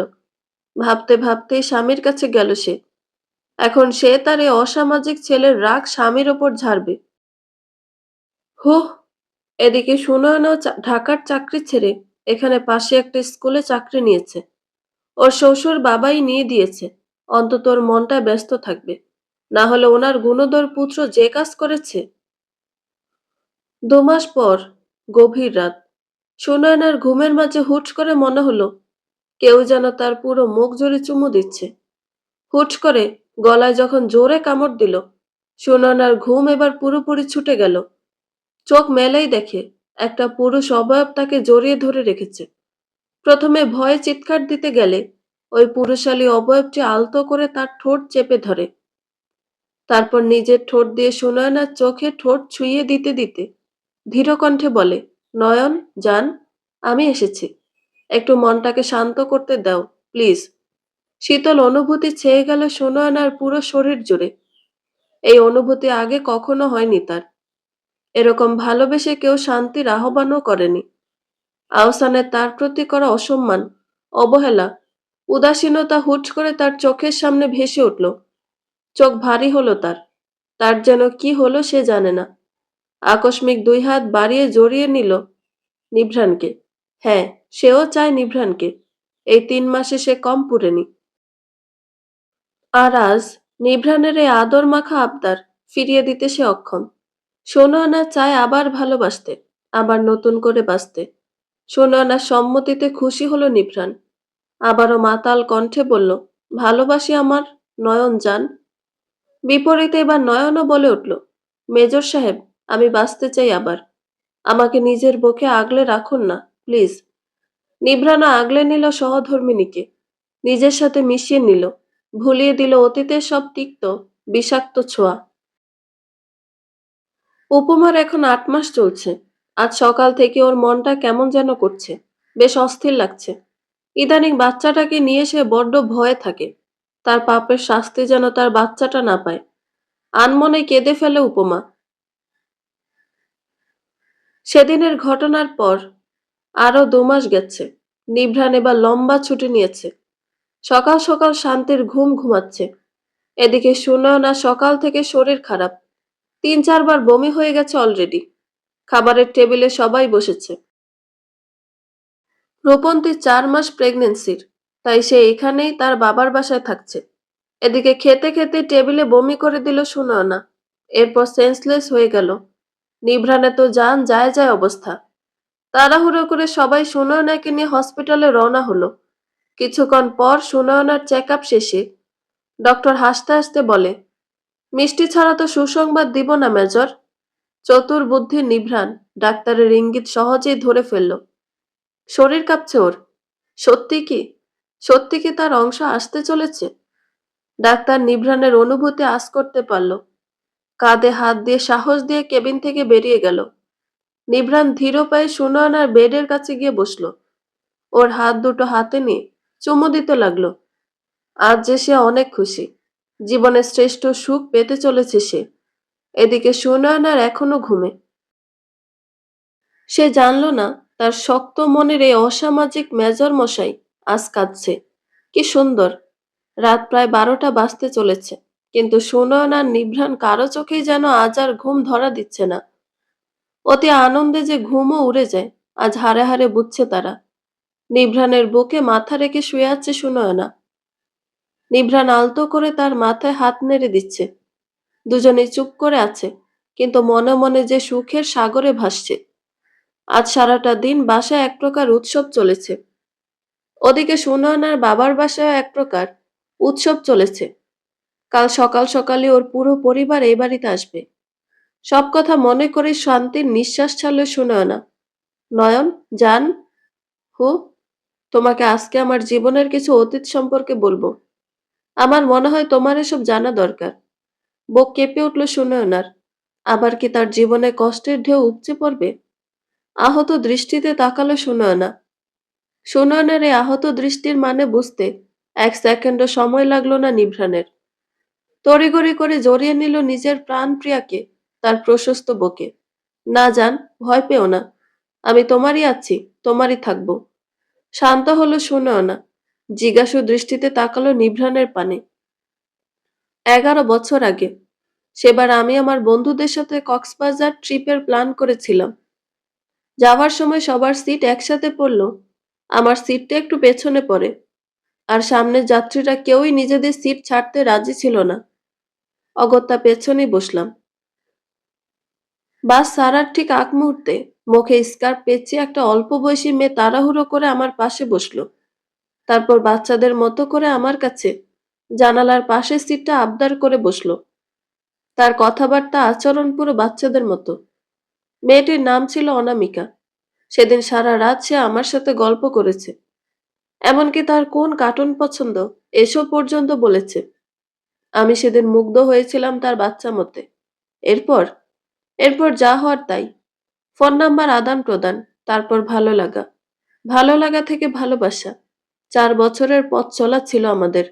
ভাবতে ভাবতেই স্বামীর কাছে গেল সে। এখন সে তার এই অসামাজিক ছেলের রাগ স্বামীর ওপর ঝাড়বে। হুহ। এদিকে সুনয়নাও ঢাকার চাকরি ছেড়ে এখানে পাশে একটা স্কুলে চাকরি নিয়েছে। ওর শ্বশুর বাবাই নিয়ে দিয়েছে। অন্তত ওর মনটা ব্যস্ত থাকবে। না হলে ওনার গুণধর পুত্র যে কাজ করেছে। 2 মাস পর গভীর রাত। সুনয়নার ঘুমের মাঝে হুট করে মনে হলো কেউ যেন তার পুরো মুখ জুড়ে চুমু দিচ্ছে। হুট করে গলায় যখন জোরে কামড় দিল, সুনয়নার ঘুম এবার পুরোপুরি ছুটে গেল। চোখ মেলেই দেখে একটা পুরুষ অবয়ব তাকে জড়িয়ে ধরে রেখেছে। প্রথমে ভয়ে চিৎকার দিতে গেলে ওই পুরুষালী অবয়বটি আলতো করে তার ঠোঁট চেপে ধরে। তারপর নিজের ঠোঁট দিয়ে সুনয়নার চোখে ঠোঁট ছুঁয়ে দিতে দিতে ধীর কণ্ঠে বলে, নয়ন জান, আমি এসেছি। একটু মনটাকে শান্ত করতে দাও প্লিজ। শীতল অনুভূতি ছেয়ে গেল সুনয়নার পুরো শরীর জুড়ে। এই অনুভূতি আগে কখনো হয়নি তার। এরকম ভালোবেসে কেউ শান্তির আহ্বানও করেনি। আহসানের তার প্রতি করা অসম্মান, অবহেলা, উদাসীনতা হুট করে তার চোখের সামনে ভেসে উঠল। চোখ ভারী হলো তার। তার যেন কি হলো সে জানে না। আকস্মিক 2 হাত বাড়িয়ে জড়িয়ে নিল নিভ্রানকে। হ্যাঁ, সেও চায় নিভ্রানকে। এই 3 মাসে সে কম পুড়েনি। আর আজ নিভ্রানের এই আদর মাখা আবদার ফিরিয়ে দিতে সে অক্ষম। সুনয়না চায় আবার ভালোবাসতে, আবার নতুন করে বাঁচতে। সুনয়নার সম্মতিতে খুশি হলো নিভ্রান। আবারও মাতাল কণ্ঠে বলল, ভালোবাসি আমার নয়ন জান। বিপরীতে এবার নয়নও বলে উঠল, মেজর সাহেব, আমি বাঁচতে চাই আবার। আমাকে নিজের বুকে আগলে রাখুন না প্লিজ। নিভ্রানা আগলে নিল সহধর্মিণীকে, নিজের সাথে মিশিয়ে নিল, ভুলিয়ে দিল অতীতের সব তিক্ত বিষাক্ত ছোঁয়া। উপমার এখন 8 মাস চলছে। আজ সকাল থেকে ওর মনটা কেমন যেন করছে, বেশ অস্থির লাগছে। ইদানিং বাচ্চাটাকে নিয়ে সে বড্ড ভয়ে থাকে। তার পাপের শাস্তি যেন তার বাচ্চাটা না পায়। আনমনে কেঁদে ফেলে উপমা। সেদিনের ঘটনার পর আরো 2 মাস গেছে। নিভ্রান এবার লম্বা ছুটি নিয়েছে। সকাল সকাল শান্তির ঘুম ঘুমাচ্ছে। এদিকে সুনয়না সকাল থেকে শরীর খারাপ। 3-4 বার বমি হয়ে গেছে অলরেডি। খাবারের টেবিলে সবাই বসেছে। রূপন্তী 4 মাস প্রেগনেন্সির, তাই সে এখানেই তার বাবার বাসায় থাকছে। এদিকে খেতে খেতে টেবিলে বমি করে দিল সুনয়না। এরপর সেন্সলেস হয়ে গেল। নিভ্রানে তো জান যায় যায় অবস্থা। তাড়াহুড়ো করে সবাই সুনয়নাকে নিয়ে হসপিটালে রওনা হলো। কিছুক্ষণ পর সুনয়নার চেক আপ শেষে ডক্টর হাসতে হাসতে বলে, মিষ্টি ছাড়া তো সুসংবাদ দিব না মেজর। চতুর বুদ্ধির নিভ্রান ডাক্তারের ইঙ্গিত সহজেই ধরে ফেলল। শরীর কাঁপছে ওর। সত্যি কি? সত্যি কি তার অংশ আসতে চলেছে? ডাক্তার নিভ্রানের অনুভূতি আঁচ করতে পারল। কাঁধে হাত দিয়ে সাহস দিয়ে কেবিন থেকে বেরিয়ে গেল। নিভ্রান ধীর পায়ে সুনয়নার বেডের কাছে গিয়ে বসল। ওর হাত দুটো হাতে নিয়ে চুমু দিতে লাগলো। আজ যে সে অনেক খুশি। জীবনের শ্রেষ্ঠ সুখ পেতে চলেছে সে। এদিকে সুনয়নার এখনো ঘুমে। সে জানল না তার শক্ত মনের এই অসামাজিক মেজর মশাই আজ কাঁদছে। কি সুন্দর! রাত প্রায় 12টা বাজতে চলেছে, কিন্তু সুনয়ন আর নিভ্রান কারো চোখেই যেন আজ আর ঘুম ধরা দিচ্ছে না। অতি আনন্দে যে ঘুমও উড়ে যায় আজ হাড়ে হাড়ে বুঝছে তারা। নিভ্রানের বুকে মাথা রেখে শুয়ে আছে সুনয়না। নিভ্রান আলতো করে তার মাথায় হাত নেড়ে দিচ্ছে। দুজনেই চুপ করে আছে, কিন্তু মনে মনে যে সুখের সাগরে ভাসছে। আজ সারাটা দিন বাসায় এক প্রকার উৎসব চলেছে। ওদিকে সুনয়নার বাবার বাসায় এক প্রকার উৎসব চলেছে। কাল সকাল সকালে ওর পুরো পরিবার এই বাড়িতে আসবে। সব কথা মনে করে শান্তির নিঃশ্বাস ছাড়ল সুনয়না। নয়ন, জান, হু, তোমাকে আজকে আমার জীবনের কিছু অতীত সম্পর্কে বলবো। আমার মনে হয় তোমার এসব জানা দরকার। বুক কেঁপে উঠল সুনয়নার। আবার কি তার জীবনে কষ্টের ঢেউ উপচে পড়বে? আহত দৃষ্টিতে তাকালো সুনয়না। সুনয়নের এই আহত দৃষ্টির মানে বুঝতে এক সেকেন্ডও সময় লাগলো না নিভ্রানের। তড়িঘড়ি করে জড়িয়ে নিল নিজের প্রাণ প্রিয়াকে তার প্রশস্ত বুকে। না জান, ভয় পেও না। আমি তোমারই আছি, তোমারই থাকবো। শান্ত হলো সুনয়না। জিজ্ঞাসু দৃষ্টিতে তাকালো নিভ্রানের পানে। 11 বছর আগে সেবার আমি আমার বন্ধুদের সাথে কক্সবাজার ট্রিপের প্ল্যান করেছিলাম। যাওয়ার সময় সবার সিট একসাথে পড়ল। আমার সিটটা একটু পেছনে পড়ে। আর সামনের যাত্রীরা কেউই নিজেদের সিট ছাড়তে রাজি ছিল না। অগত্যা পেছনেই বসলাম। বাস ছাড়ার ঠিক আগ মুহূর্তে মুখে স্কার্ফ পেঁচিয়ে একটা অল্প বয়সী মেয়ে তাড়াহুড়ো করে আমার পাশে বসলো। তারপর বাচ্চাদের মতো করে আমার কাছে জানালার পাশের সিটটা আবদার করে বসলো। তার কথাবার্তা আচরণ পুরো বাচ্চাদের মতো। মেয়েটির নাম ছিল অনামিকা। সেদিন সারা রাত সে আমার সাথে গল্প করেছে। এমনকি তার কোন কার্টুন পছন্দ এসব পর্যন্ত বলেছে। আমি সেদিন মুগ্ধ হয়েছিলাম তার বাচ্চা মতে। এরপর এরপর যা হওয়ার তাই। ফোন নাম্বার আদান প্রদান, তারপর ভালো লাগা। ভালো লাগা থেকে ভালোবাসা। 4 বছরের পথ চলা ছিল আমাদের।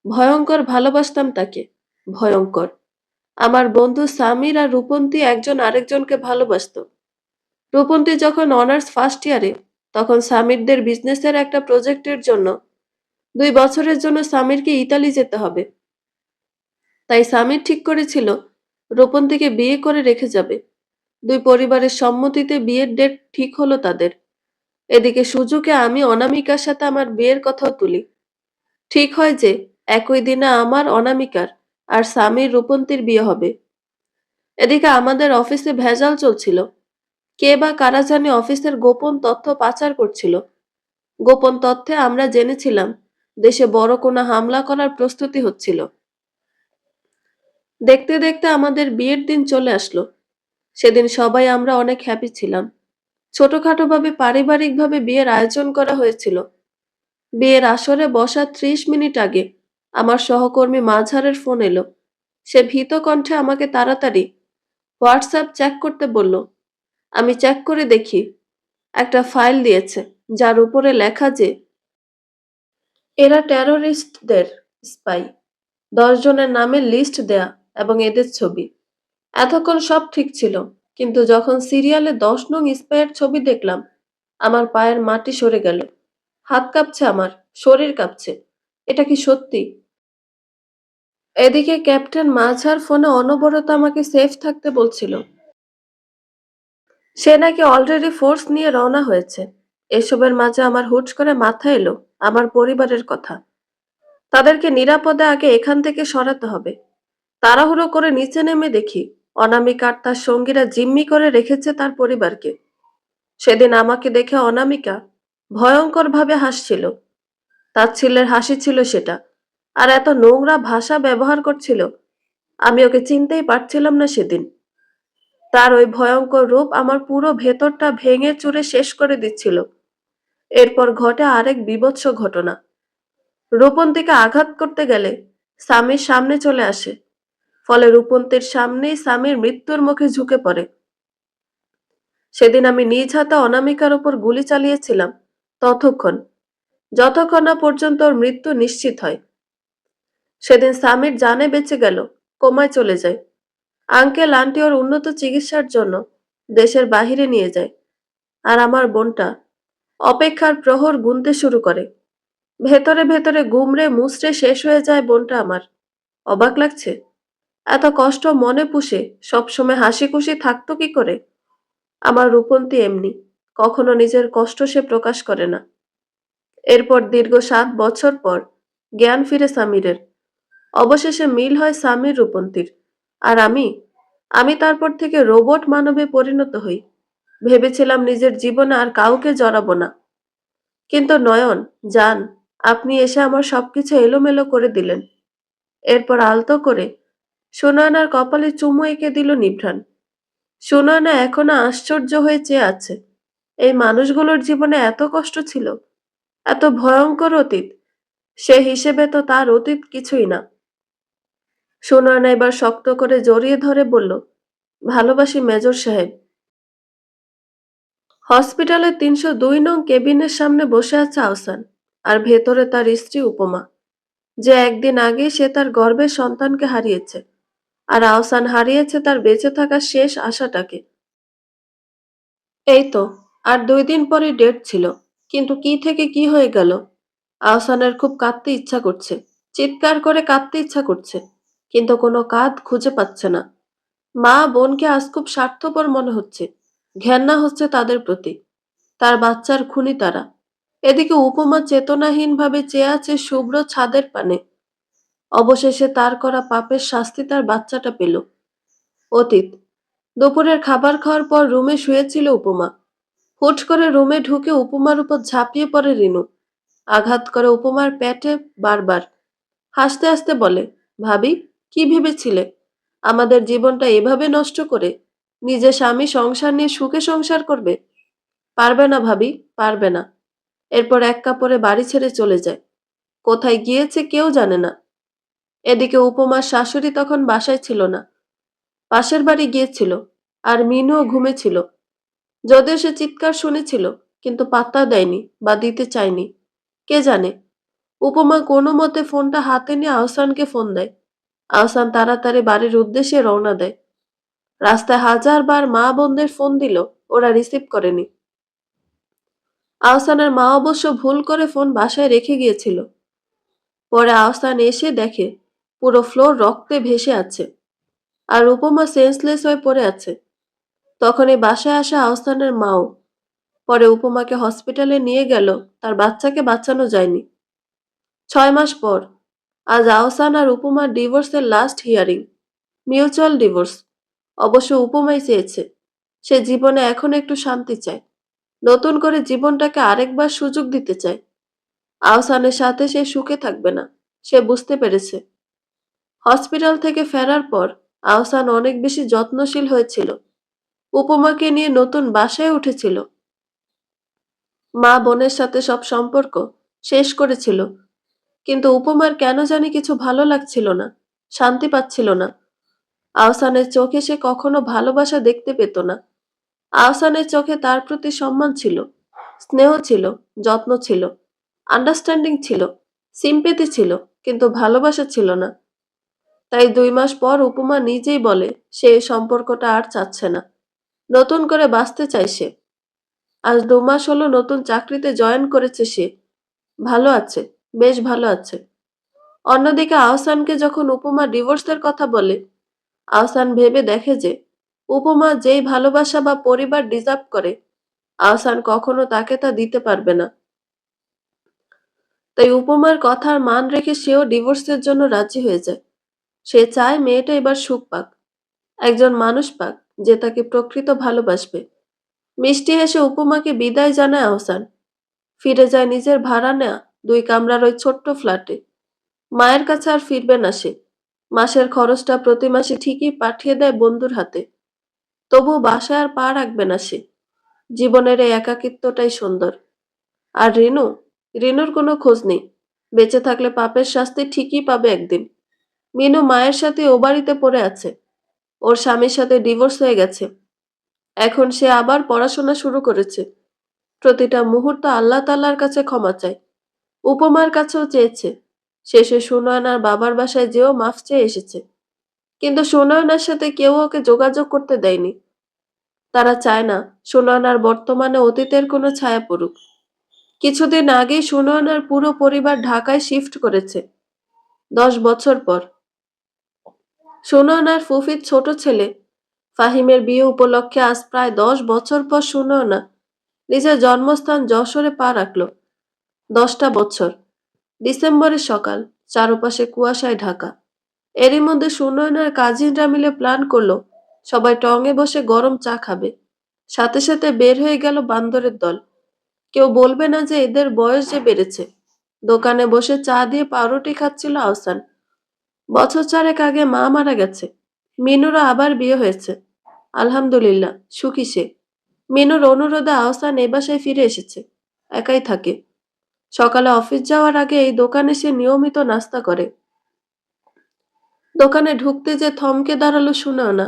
ভয়ঙ্কর ভালোবাসতাম তাকে। ভয়ঙ্কর। আমার বন্ধু সামির আর রূপন্তী একজন আরেকজনকে ভালোবাসতো। রূপন্তী যখন অনার্স ফার্স্ট ইয়ারে, তখন সামিরদের বিজনেসের একটা প্রজেক্টের জন্য 2 বছরের জন্য সামিরকে ইতালি যেতে হবে। তাই সামির ঠিক করেছিল রূপন্তীকে বিয়ে করে রেখে যাবে। দুই পরিবারের সম্মতিতে বিয়ের ডেট ঠিক হলো তাদের। এদিকে সুযোগে আমি অনামিকার সাথে আমার বিয়ের কথাও তুলি। ঠিক হয় যে একই দিনে আমার, অনামিকার আর সামির রূপন্তীর বিয়ে হবে। এদিকে আমাদের অফিসে ভেজাল চলছিল। কে বা কারা জানি অফিসের গোপন তথ্য পাচার করছিল। গোপন তথ্যে আমরা জেনেছিলাম দেশে বড় কোনো হামলা করার প্রস্তুতি হচ্ছিল। দেখতে দেখতে আমাদের বিয়ের দিন চলে আসলো। সেদিন সবাই আমরা অনেক হ্যাপি ছিলাম। ছোটখাটোভাবে পারিবারিকভাবে বিয়ের আয়োজন করা হয়েছিল। বিয়ের আসরে বসার 30 মিনিট আগে আমার সহকর্মী মাঝারের ফোন এলো। সে ভীত কণ্ঠে আমাকে তাড়াতাড়ি হোয়াটসঅ্যাপ চেক করতে বলল। আমি চেক করে দেখি একটা ফাইল দিয়েছে, যার উপরে লেখা যে এরা টেরোরিস্টদের স্পাই। 10 জনের নামের লিস্ট দেয়া এবং এদের ছবি। এতক্ষণ সব ঠিক ছিল, কিন্তু যখন সিরিয়ালে 10 নং স্পাইয়ের ছবি দেখলাম, আমার পায়ের মাটি সরে গেল। হাত কাঁপছে আমার, শরীর কাঁপছে। এটা কি সত্যি? এদিকে ক্যাপ্টেন মাঝার ফোনে অনবরত আমাকে সেফ থাকতে বলছিল। সে নাকি অলরেডি ফোর্স নিয়ে রওনা হয়েছে। এসবের মাঝে আমার হুট করে মাথায় এলো আমার পরিবারের কথা। তাদেরকে নিরাপদে আগে এখান থেকে সরাতে হবে। তাড়াহুড়ো করে নিচে নেমে দেখি অনামিকা আর তার সঙ্গীরা জিম্মি করে রেখেছে তার পরিবারকে। সেদিন আমাকে দেখে অনামিকা ভয়ঙ্করভাবে হাসছিল। তাচ্ছিল্যের হাসি ছিল সেটা। আর এত নোংরা ভাষা ব্যবহার করছিল, আমি ওকে চিনতেই পারছিলাম না সেদিন। তার ওই ভয়ঙ্কর রূপ আমার পুরো ভেতরটা ভেঙে চুরে শেষ করে দিচ্ছিল। এরপর ঘটে আরেক বীভৎস ঘটনা। রূপন্তীকে আঘাত করতে গেলে স্বামীর সামনে চলে আসে। ফলে রূপন্তীর সামনেই স্বামীর মৃত্যুর মুখে ঝুঁকে পড়ে। সেদিন আমি নিজ হাতে অনামিকার উপর গুলি চালিয়েছিলাম ততক্ষণ, যতক্ষণ না পর্যন্ত ওর মৃত্যু নিশ্চিত হয়। সেদিন স্বামীর জানে বেঁচে গেল, কোমায় চলে যায়। আঙ্কেল আন্টি ওর উন্নত চিকিৎসার জন্য দেশের বাহিরে নিয়ে যায়। আর আমার বোনটা অপেক্ষার প্রহর গুনতে শুরু করে। ভেতরে ভেতরে গুমড়ে মুচড়ে শেষ হয়ে যায় বোনটা আমার। অবাক লাগছে, এত কষ্ট মনে পুষে সবসময় হাসি খুশি থাকতো কি করে? আমার রূপন্তী এমনি, কখনো নিজের কষ্ট সে প্রকাশ করে না। এরপর দীর্ঘ 7 বছর পর জ্ঞান ফিরে সামিরের। অবশেষে মিল হয় সামির রূপন্তীর। আর আমি তারপর থেকে রোবট মানবে পরিণত হই। ভেবেছিলাম নিজের জীবনে আর কাউকে জড়াবো না। কিন্তু নয়ন, যান, আপনি এসে আমার সবকিছু এলোমেলো করে দিলেন। এরপর আলতো করে সুনয়নার কপালে চুমু এঁকে দিল নিভ্রাণ। সুনয়না এখনো আশ্চর্য হয়ে চেয়ে আছে। এই মানুষগুলোর জীবনে এত কষ্ট ছিল, এত ভয়ঙ্কর অতীত। সে হিসেবে তো তার অতীত কিছুই না। সুনয়না এবার শক্ত করে জড়িয়ে ধরে বলল, ভালোবাসি মেজর সাহেব। হসপিটালের ৩০২ নং কেবিনের সামনে বসে আছে আহসান, আর ভেতরে তার স্ত্রী উপমা, যে একদিন আগে সে তার গর্ভের সন্তানকে হারিয়েছে। আর আহসান হারিয়েছে তার বেঁচে থাকার শেষ আশাটাকে। এই তো, আর 2 দিন পরে ডেট ছিল, কিন্তু কি থেকে কি হয়ে গেল। আহসানের খুব কাঁদতে ইচ্ছা করছে, চিৎকার করে কাঁদতে ইচ্ছা করছে, কিন্তু কোনো কাঁধ খুঁজে পাচ্ছে না। মা বোনকে আজ খুব স্বার্থপর মনে হচ্ছে, ঘেন্না হচ্ছে তাদের প্রতি। তার বাচ্চার খুনি তারা। এদিকে উপমা চেতনাহীনভাবে চেয়ে আছে শুভ্র ছাদের পানে। অবশেষে তার করা পাপের শাস্তি তার বাচ্চাটা পেল। অতীত, দুপুরের খাবার খাওয়ার পর রুমে শুয়েছিল উপমা। হুট করে রুমে ঢুকে উপমার উপর ঝাঁপিয়ে পড়ে রিনু। আঘাত করে উপমার পেটে বারবার। হাসতে হাসতে বলে, ভাবি, কি ভেবেছিলে আমাদের জীবনটা এভাবে নষ্ট করে নিজের স্বামী সংসার নিয়ে সুখে সংসার করবে? পারবে না ভাবি, পারবে না। এরপর এক কাপড়ে বাড়ি ছেড়ে চলে যায়। কোথায় গিয়েছে কেউ জানে না। এদিকে উপমার শাশুড়ি তখন বাসায় ছিল না, পাশের বাড়ি গিয়েছিল। আর মিনুও ঘুমেছিল। যদিও সে চিৎকার শুনেছিল, কিন্তু পাত্তা দেয়নি বা দিতে চায়নি। কে জানে, উপমা কোনো মতে ফোনটা হাতে নিয়ে আহসানকে ফোন দেয়। আহসান তাড়াতাড়ি বাড়ির উদ্দেশ্যে রওনা দেয়। রাস্তায় 1000 বার মা বোনদের ফোন দিল, ওরা রিসিভ করেনি। আহসানের মা অবশ্য ভুল করে ফোন বাসায় রেখে গিয়েছিল। পরে আহসান এসে দেখে পুরো ফ্লোর রক্তে ভেসে আছে, আর উপমা সেন্সলেস হয়ে পড়ে আছে। তখনই বাসায় আসা আহসানের মাও। পরে উপমাকে হসপিটালে নিয়ে গেল, তার বাচ্চাকে বাঁচানো যায়নি। 6 মাস পর আজ আহসান আর উপমার ডিভোর্সের লাস্ট হিয়ারিং। Mutual divorce. অবশ্য উপমাই চেয়েছে। সে জীবনে এখন একটু শান্তি চায়, নতুন করে জীবনটাকে আরেকবার সুযোগ দিতে চায়। আহসানের সাথে সে সুখে থাকবে না, সে বুঝতে পেরেছে। হসপিটাল থেকে ফেরার পর আহসান অনেক বেশি যত্নশীল হয়েছিল। উপমাকে নিয়ে নতুন বাসায় উঠেছিল। মা বোনের সাথে সব সম্পর্ক শেষ করেছিল। কিন্তু উপমার কেন জানি কিছু ভালো লাগছিল না, শান্তি পাচ্ছিল না। আহসানের চোখে সে কখনো ভালোবাসা দেখতে পেত না। আহসানের চোখে তার প্রতি সম্মান ছিল, স্নেহ ছিল, যত্ন ছিল, আন্ডারস্ট্যান্ডিং ছিল, সিম্পেথি ছিল, কিন্তু ভালোবাসা ছিল না। তাই 2 মাস পর উপমা নিজেই বলে সে এই সম্পর্কটা আর চাচ্ছে না, নতুন করে বাঁচতে চায় সে। আজ 2 মাস হলো নতুন চাকরিতে জয়েন করেছে সে। ভালো আছে, বেশ ভালো আছে। অন্যদিকে আহসানকে যখন উপমা ডিভোর্সের কথা বলে, আহসান ভেবে দেখে যে উপমা যেই ভালোবাসা বা পরিবার ডিজার্ভ করে, আহসান কখনো তাকে তা দিতে পারবে না। তাই উপমার কথার মান রেখে সেও ডিভোর্সের জন্য রাজি হয়ে যায়। সে চায় মেয়েটা এবার সুখ পাক, একজন মানুষ পাক যে তাকে প্রকৃত ভালোবাসবে। মিষ্টি হেসে উপমাকে বিদায় জানায় আহসান। ফিরে যায় নিজের ভাড়া নেয়া 2 কামরার ওই ছোট্ট ফ্ল্যাটে। মায়ের কাছে আর ফিরবে না সে। মাসের খরচটা প্রতি মাসে ঠিকই পাঠিয়ে দেয় বন্ধুর হাতে। তবু বাসায় আর পা রাখবে না সে। জীবনের এই একাকিত্বটাই সুন্দর। আর রিনুর কোনো খোঁজ নেই। বেঁচে থাকলে পাপের শাস্তি ঠিকই পাবে একদিন। মিনু মায়ের সাথে ও বাড়িতে পড়ে আছে। ওর স্বামীর সাথে ডিভোর্স হয়ে গেছে। এখন সে আবার পড়াশোনা শুরু করেছে। প্রতিটা মুহূর্ত আল্লাহ তাআলার কাছে ক্ষমা চায়। উপমার কাছেও চেয়েছে। শেষে সুনয়নার বাবার বাসায় যেও মাফ চেয়ে এসেছে। কিন্তু সুনয়নার সাথে কেউ ওকে যোগাযোগ করতে দেয়নি। তারা চায় না সুনয়নার বর্তমানে অতীতের কোনো ছায়া পড়ুক। কিছুদিন আগেই সুনয়নার পুরো পরিবার ঢাকায় শিফট করেছে। 10 বছর পর। সুনয়নার ফুফির ছোট ছেলে ফাহিমের বিয়ে উপলক্ষে আজ প্রায় 10 বছর পর সুনয়না নিজের জন্মস্থান যশোরে পা রাখল। 10টা বছর। ডিসেম্বরের সকাল, চারপাশে কুয়াশায় ঢাকা। এরই মধ্যে সুনয়নার কাজিনরা মিলে প্ল্যান করলো সবাই টঙে বসে গরম চা খাবে। সাথে সাথে বের হয়ে গেল বান্দরের দল। কেউ বলবে না যে এদের বয়স যে বেড়েছে। দোকানে বসে চা দিয়ে পাউরুটি খাচ্ছিল আহসান। বছর 4 আগে মা মারা গেছে। মিনুরও আবার বিয়ে হয়েছে। আলহামদুলিল্লাহ, সুখী সে। মিনুর অনুরোধে আহসান এ বাসায় ফিরে এসেছে। একাই থাকে। সকালে অফিস যাওয়ার আগে এই দোকানে সে নিয়মিত নাস্তা করে। দোকানে ঢুকতে যে থমকে দাঁড়ালো সুনয়না।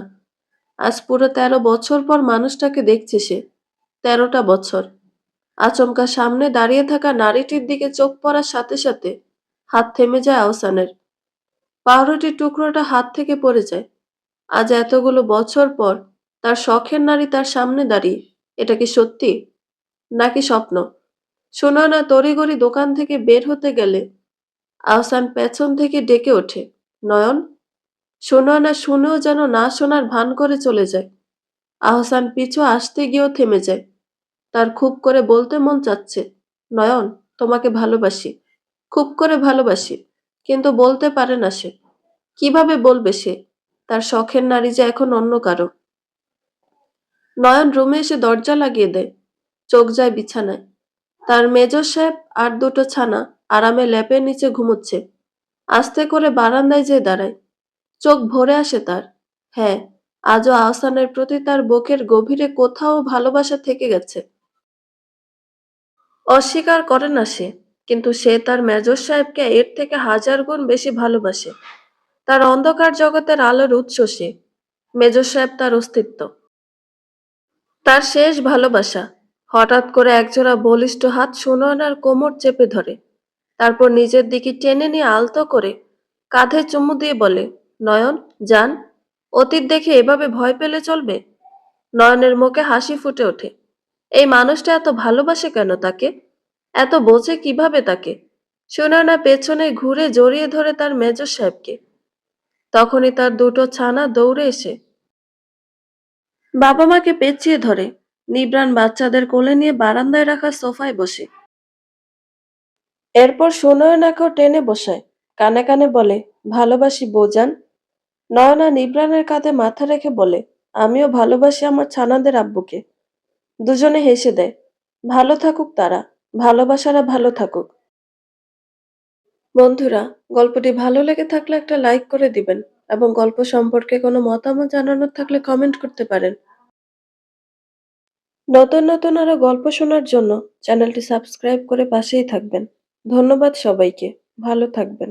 আজ পুরো 13 বছর পর মানুষটাকে দেখছে সে। 13টা বছর। আচমকা সামনে দাঁড়িয়ে থাকা নারীটির দিকে চোখ পড়ার সাথে সাথে হাত থেমে যায় আহসানের। পাউরুটির টুকরোটা হাত থেকে পড়ে যায়। আজ এতগুলো বছর পর তার শখের নারী তার সামনে দাঁড়িয়ে। এটা কি সত্যি নাকি স্বপ্ন? সুনয়না তড়িঘড়ি দোকান থেকে বের হতে গেলে আহসান পেছন থেকে ডেকে ওঠে, নয়ন। সুনয়না শুনেও যেন না শোনার ভান করে চলে যায়। আহসান পিছু আসতে গিয়েও থেমে যায়। তার খুব করে বলতে মন চাচ্ছে, নয়ন, তোমাকে ভালোবাসি, খুব করে ভালোবাসি। কিন্তু বলতে পারে না সে। কিভাবে বলবে সে? তার শখের নারী যে এখন অন্য কারো। নয়ন রুমে এসে দরজা লাগিয়ে দেয়। চোখ যায় বিছানায়। তার মেজর সাহেব আর দুটো ছানা আরামে ল্যাপের নিচে ঘুমোচ্ছে। আস্তে করে বারান্দায় যেয়ে দাঁড়ায়। চোখ ভরে আসে তার। হ্যাঁ, আজও আহসানের প্রতি তার বুকের গভীরে কোথাও ভালোবাসা থেকে গেছে। অস্বীকার করে না সে। কিন্তু সে তার মেজর সাহেবকে এর থেকে 1000 গুণ বেশি ভালোবাসে। তার অন্ধকার জগতের আলোর উৎস সে। মেজর সাহেব তার অস্তিত্ব। তার শেষ ভালোবাসা। হঠাৎ করে একজোড়া বলিষ্ঠ হাত সুনয়নার কোমর চেপে ধরে। তারপর নিজের দিকে টেনে নিয়ে আলতো করে কাঁধে চুমু দিয়ে বলে, নয়ন, যান। অতীত দেখে এভাবে ভয় পেলে চলবে? নয়নের মুখে হাসি ফুটে ওঠে। এই মানুষটা এত ভালোবাসে কেন তাকে? এত বোঝে কিভাবে তাকে? সুনয়না পেছনে ঘুরে জড়িয়ে ধরে তার মেজর সাহেবকে। তখনই তার দুটো ছানা দৌড়ে এসে বাবা মাকে পেঁচিয়ে ধরে। নিবরান বাচ্চাদের কোলে নিয়ে বারান্দায় রাখা সোফায় বসে। এরপর সুনয়নাকেও টেনে বসায়। কানে কানে বলে, ভালোবাসি বউজান। নয়না নিবরানের কাঁধে মাথা রেখে বলে, আমিও ভালোবাসি আমার ছানাদের আব্বুকে। দুজনে হেসে দেয়। ভালো থাকুক তারা। ভালোবাসারা ভালো থাকুক। বন্ধুরা, গল্পটি ভালো লেগে থাকলে একটা লাইক করে দিবেন এবং গল্প সম্পর্কে কোনো মতামত জানানোর থাকলে কমেন্ট করতে পারেন। নতুন নতুন আরো গল্প শোনার জন্য চ্যানেলটি সাবস্ক্রাইব করে পাশেই থাকবেন। ধন্যবাদ সবাইকে। ভালো থাকবেন।